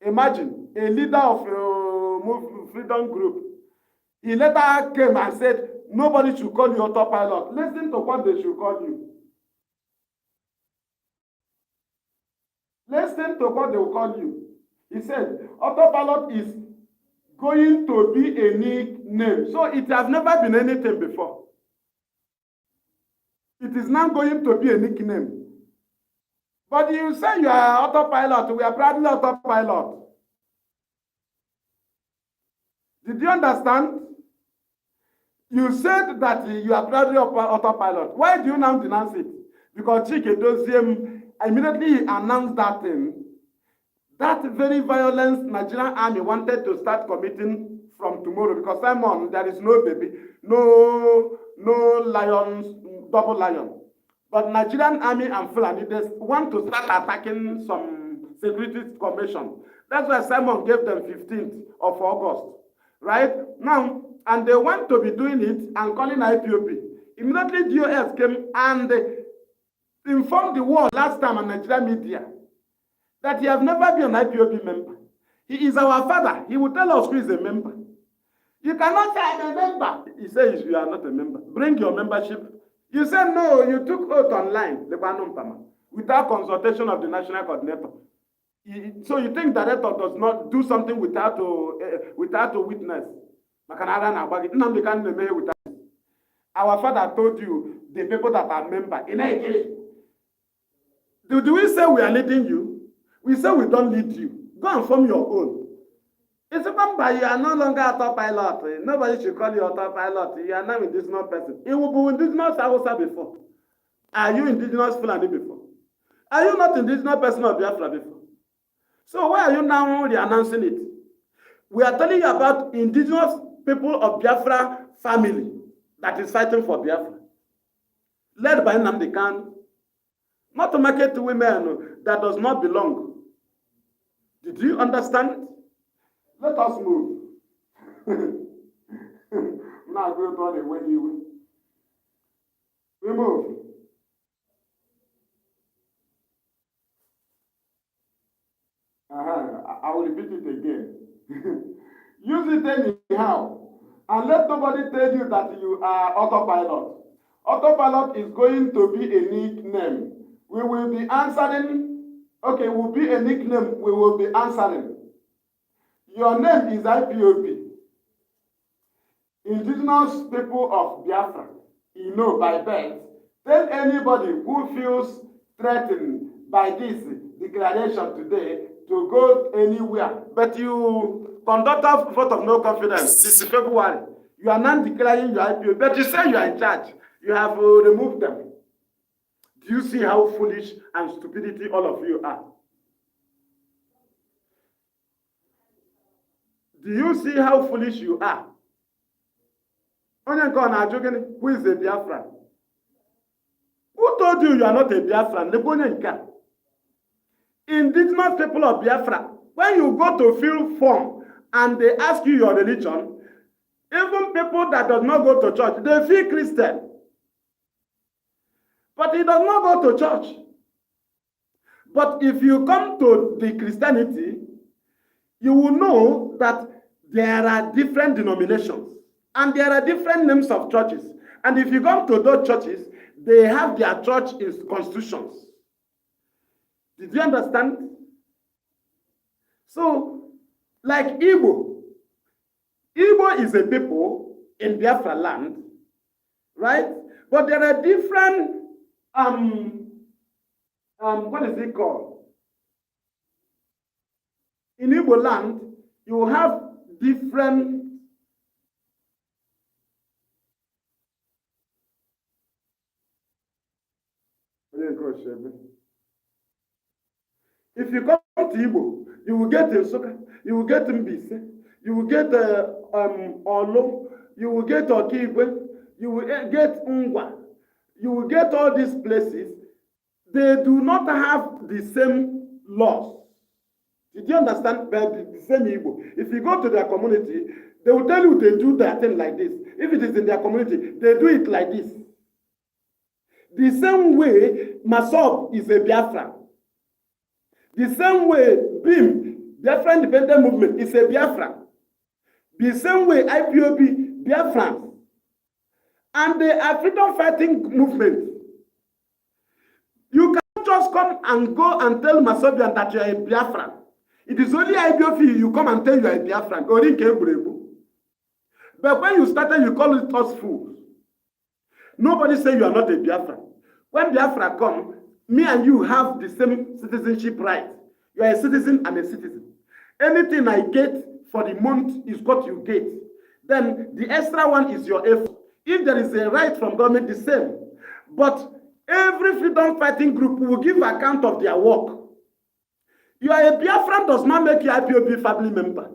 Imagine a leader of a freedom group. He later came and said, nobody should call you Autopilot. Listen to what they should call you. Listen to what they will call you. He said, Autopilot is going to be a nickname. So it has never been anything before. It is now going to be a nickname. But you say you are Autopilot. We are proudly Autopilot. Did you understand? You said that you are proudly Autopilot. Why do you now denounce it? Because Chike Doziem immediately announced that thing. That very violence Nigerian army wanted to start committing from tomorrow. Because Simon, there is no baby, no lions, double lion. But Nigerian army and Fulani, they want to start attacking some security commission. That's why Simon gave them 15th of August. Right? Now, and they want to be doing it and calling IPOB. Immediately DOS came and informed the world last time on Nigerian media that he has never been an IPOB member. He is our father. He will tell us who is a member. You cannot say I'm a member. He says you are not a member. Bring your membership. You said no, you took oath online, without consultation of the national coordinator. So you think the director does not do something without a witness? Our father told you the people that are members. Do we say we are leading you? We say we don't lead you. Go and form your own. It's a member, you are no longer Autopilot. Nobody should call you Autopilot. You are now indigenous person. It will be indigenous Hausa before. Are you indigenous Fulani before? Are you not indigenous person of Biafra before? So why are you now re-announcing it? We are telling you about indigenous people of Biafra family that is fighting for Biafra. Led by Nnamdi Kanu. Not to market to women that does not belong. Did you understand? Let us move. Now go to the way you. We move. I will repeat it again. Use it anyhow. And let nobody tell you that you are autopilot. Autopilot is going to be a nickname. We will be answering. Okay, will be a nickname. We will be answering. Your name is IPOB. Indigenous people of Biafra. You know by birth. Tell anybody who feels threatened by this declaration today to go anywhere. But you conduct a vote of no confidence since February. You are not declaring your IPO, but you say you are in charge. You have removed them. Do you see how foolish and stupidity all of you are? Do you see how foolish you are? Who is a Biafran? Who told you you are not a Biafran? Indigenous people of Biafra, when you go to fill form and they ask you your religion, even people that does not go to church, they feel Christian. But he does not go to church. But if you come to the Christianity, you will know that there are different denominations and there are different names of churches. And if you come to those churches, they have their church constitutions. Did you understand? So, like Igbo. Igbo is a people in Biafra land, right? But there are different, what is it called? In Igbo land, you have different if you come to Igbo, you will get Nsoka, you will get Mbise, you will get Olo, you will get Okigwe, you will get Ngwa, you will get all these places. They do not have the same laws. Did you understand? The same Igbo. If you go to their community, they will tell you they do their thing like this. If it is in their community, they do it like this. The same way Masob is a Biafran. The same way BIM, Biafran Independent Movement, is a Biafran. The same way IPOB, Biafran. And the freedom fighting movement. You can't just come and go and tell Masobian that you are a Biafran. It is only IPOB you come and tell you are a Biafran. But when you started, you call it us fools. Nobody say you are not a Biafran. When Biafra come, me and you have the same citizenship right. You are a citizen and a citizen. Anything I get for the month is what you get. Then the extra one is your effort. If there is a right from government, the same. But every freedom fighting group will give account of their work. You are a Biafran does not make you IPOB family member.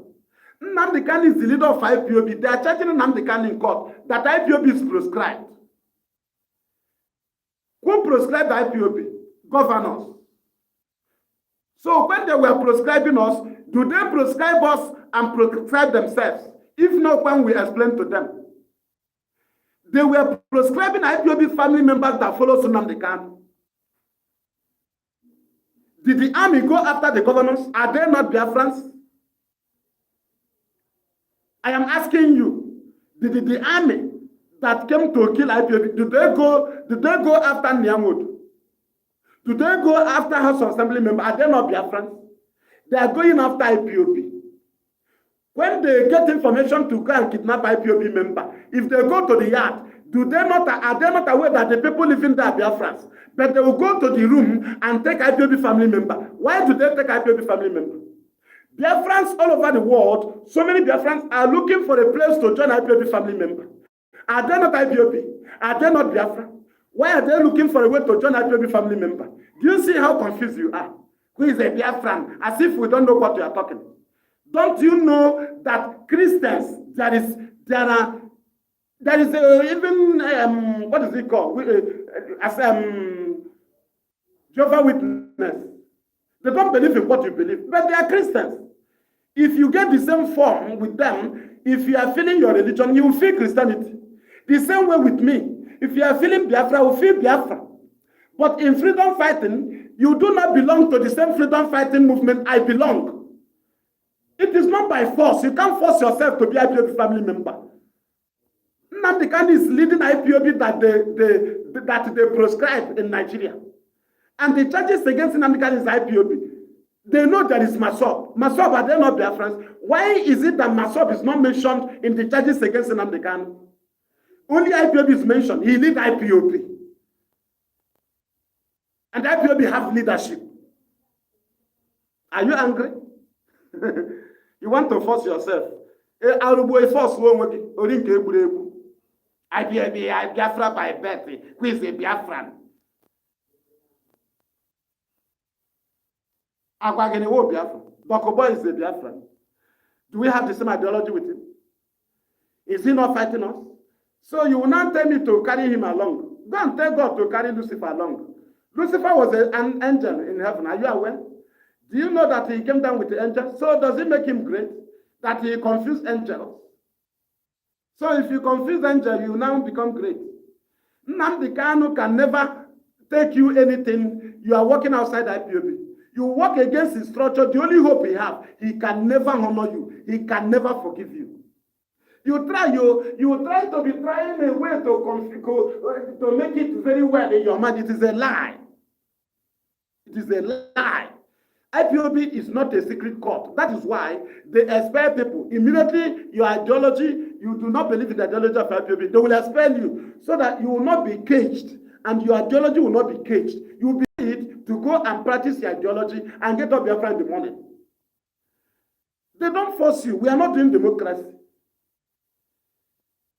Nnamdi Kanu is the leader of IPOB. They are charging Nnamdi Kanu in court that IPOB is proscribed. Who proscribed IPOB? Governors. So when they were proscribing us, do they prescribe us and prescribe themselves? If not, when we explain to them. They were prescribing IPOB family members that follow Nnamdi Kanu. Did the army go after the governors? Are they not Biafrans? I am asking you, did the army that came to kill IPOB, did they go after Nyamud? Do they go after House of Assembly members? Are they not Biafrans? They are going after IPOB. When they get information to go and kidnap IPOB member, if they go to the yard, are they not aware that the people living there are Biafrans? But they will go to the room and take IPOB family member. Why do they take IPOB family member? Biafrans all over the world, so many Biafrans are looking for a place to join IPOB family member. Are they not IPOB? Are they not Biafra? Why are they looking for a way to join IPOB family member? Do you see how confused you are? Who is a Biafran? As if we don't know what we are talking. Don't you know that Christians, there is even what is it called? Jehovah's Witness. They don't believe in what you believe, but they are Christians. If you get the same form with them, if you are feeling your religion, you will feel Christianity. The same way with me. If you are feeling Biafra, you will feel Biafra. But in freedom fighting, you do not belong to the same freedom fighting movement I belong. It is not by force. You can't force yourself to be IPOB family member. Nnamdi Kanu is leading IPOB that they prescribe in Nigeria. And the charges against Nnamdi Kanu is IPOB. They know there is Masob. Masob, are they not Biafrans? Why is it that Masob is not mentioned in the charges against Nnamdi Kanu? Only IPOB is mentioned. He lead IPOB. And IPOB have leadership. Are you angry? You want to force yourself. IPOB, Biafra by birth. Who is a Biafran? Agwagenewo Biafra. Dokobo is a Biafran. Do we have the same ideology with him? Is he not fighting us? So you will not tell me to carry him along. Go and tell God to carry Lucifer along. Lucifer was an angel in heaven. Are you aware? Do you know that he came down with the angel? So does it make him great? That he confused angels? So if you confuse angels, you now become great. Nnamdi Kanu can never take you anything. You are working outside IPOB. You work against his structure. The only hope he has, he can never honor you. He can never forgive you. You try to be trying a way to make it very well in your mind. It is a lie. It is a lie. IPOB is not a secret court. That is why they expel people. Immediately, your ideology, you do not believe in the ideology of IPOB, they will expel you so that you will not be caged and your ideology will not be caged. You will be able to go and practice your ideology and get up your friend in the morning. They don't force you. We are not doing democracy.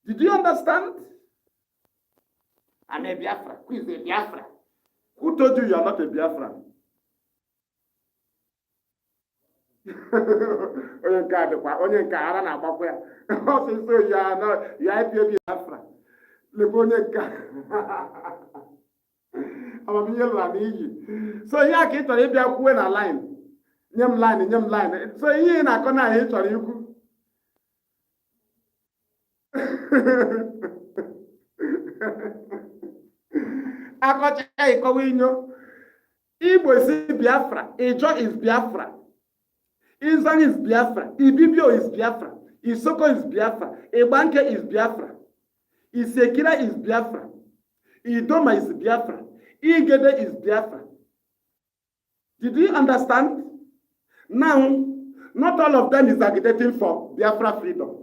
Did you understand? I'm a Biafra. Who is a Biafra? Who told you are not a Biafra? Onye nke ara na-agbakwa ya. Ọsịsọ ya na ya IPOB Biafra. Lekwa onye nke amamihe lara n'iyi. So ihe a ka ị chọrọ ịbịa kwuwe na line. Nye m line. So ihe ị na-akọ na ihe ị chọrọ ikwu. Akọcha ịkọwa inyo. Igbo is Biafra. Ijo is Biafra. Izang is Biafra. Ibibio is Biafra. Isoko is Biafra. Ebanke is Biafra. Isekira is Biafra. Idoma is Biafra. Igede is Biafra. Did you understand? Now, not all of them is agitating for Biafra freedom.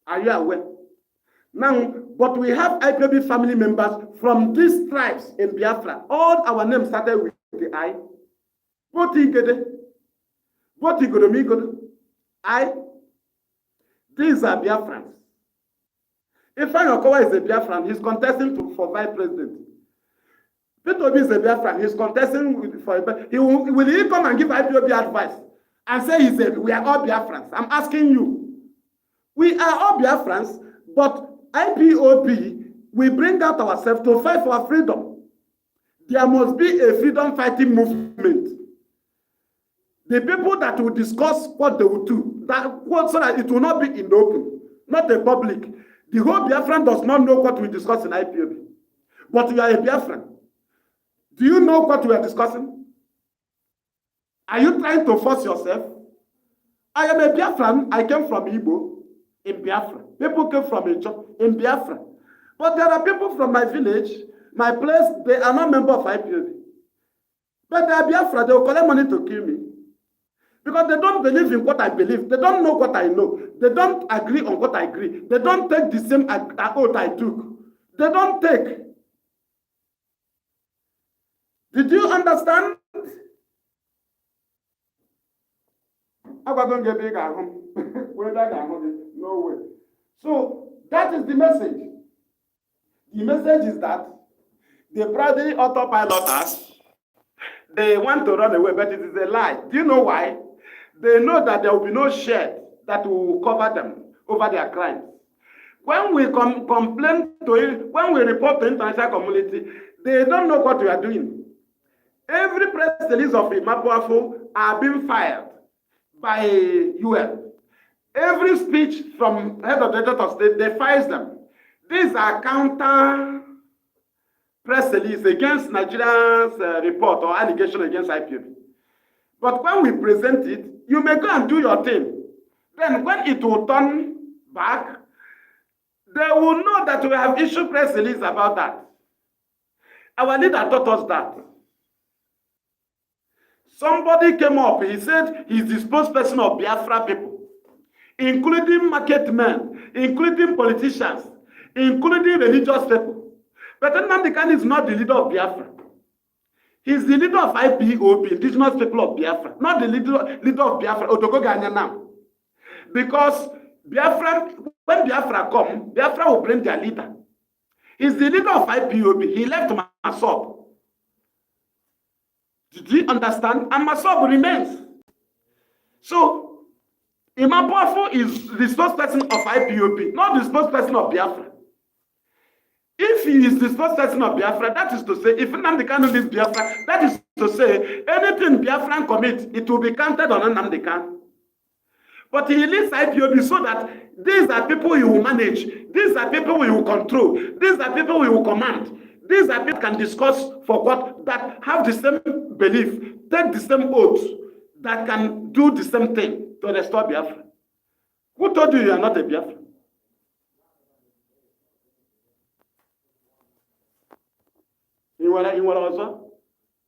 Are you aware? Now, but we have IPOB family members from these tribes in Biafra. All our names started with the I. Both Igede, both Igodomigodo, I. These are Biafrans. Ifeanyi Okowa is a Biafran. He's contesting for vice president. Peter Obi is a Biafran. He's contesting for. Will he come and give IPOB advice and say we are all Biafrans? I'm asking you. We are all Biafrans, but IPOB, we bring out ourselves to fight for our freedom. There must be a freedom fighting movement. The people that will discuss what they will do, so that it will not be in the open, not the public. The whole Biafran does not know what we discuss in IPOB. But you are a Biafran. Do you know what we are discussing? Are you trying to force yourself? I am a Biafran. I came from Igbo in Biafra. People came from Ijo in Biafra. But there are people from my village, my place, they are not members of IPOB. But they are Biafra. They will collect money to kill me. Because they don't believe in what I believe. They don't know what I know. They don't agree on what I agree. They don't take the same oath I took. They don't take. Did you understand? No way. So that is the message. The message is that the proudly autopiloters, they want to run away, but it is a lie. Do you know why? They know that there will be no shed that will cover them over their crimes. When we complain to it, when we report to the international community, they don't know what we are doing. Every press release of Imapuafu are being fired by UN. Every speech from head of the of state, they fire them. These are counter press release against Nigeria's report or allegation against IPOB. But when we present it, you may go and do your thing. Then when it will turn back, they will know that we have issued press release about that. Our leader taught us that. Somebody came up, he said he's the spokesperson of Biafra people, including market men, including politicians, including religious people. But Nnamdi Kanu is not the leader of Biafra. He's the leader of IPOB, indigenous people of Biafra, not the leader of Biafra, Otogoga now. Because Biafra, when Biafra come, Biafra will bring their leader. He's the leader of IPOB. He left Masop. Did you understand? And Masop remains. So, Imapuafu is the spokesperson of IPOB, not the spokesperson of Biafra. If he is the spokesperson of Biafra, that is to say, if Nnamdi Kanu leaves Biafra, that is to say, anything Biafran commit, it will be counted on Nnamdi Kanu. But he leads IPOB so that these are people he will manage, these are people he will control, these are people he will command, these are people can discuss for what, that have the same belief, take the same oath, that can do the same thing to restore Biafra. Who told you are not a Biafra? You want also?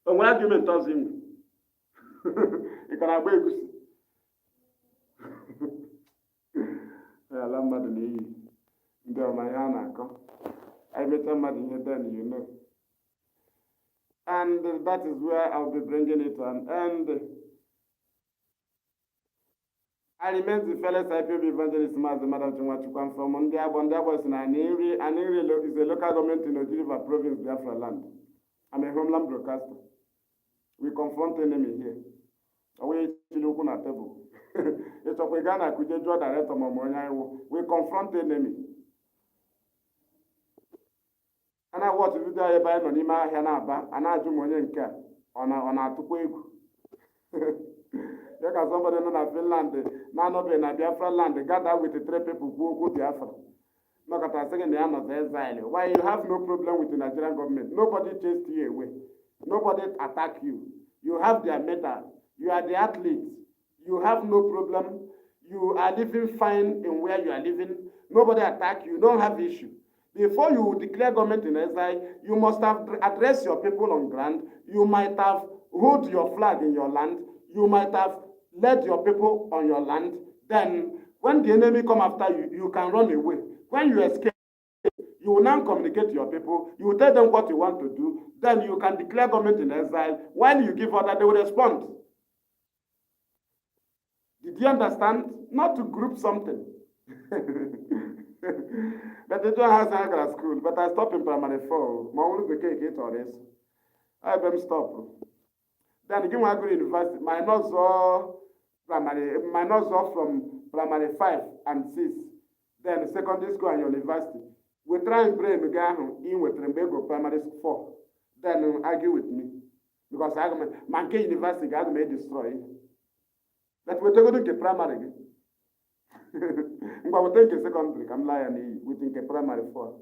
But when argument tells him, you can have a ala mmadụ na-eyi ndị ọma ihe a na-akọ anyị meta mmadụ ihe then you know. And that is where I'll be bringing it to an end. I remain the fearless IPOB evangelist Mazi Madam Chinwachukwu from Ndiabo. Ndiabo is is a local government in Ojiriva province, Biafra land. I'm a homeland broadcaster. We confront enemy here. We table. It's a Ghana could draw direct on we confront the enemy. And I want to do that by Nonima Hanaba, and I do money in care on our Tukwegu. There can somebody know that Finland, none of the Biafra land, they gather with the three people who go Biafra. Look at us second the end of the exile. Why you have no problem with the Nigerian government? Nobody chased you away. Nobody attack you. You have their medal. You are the athletes. You have no problem. You are living fine in where you are living. Nobody attack you. You don't have issue. Before you declare government in exile, you must have addressed your people on ground. You might have hold your flag in your land. You might have led your people on your land. Then, when the enemy come after you, you can run away. When you escape, you will now communicate to your people. You will tell them what you want to do. Then you can declare government in exile. When you give order, they will respond. Did you understand? Not to group something. But they don't have Sahara school. But I stopped in primary 4. My only became 8 or this. I been stop. Then again, I go to university. My notes are from primary 5 and 6. Then secondary school and university. We try and bring the guy in with Remego primary 4. Then argue with me. Because I man university got me destroy. But we're going to primary. But we take a secondary, I'm lying, we think a primary 4.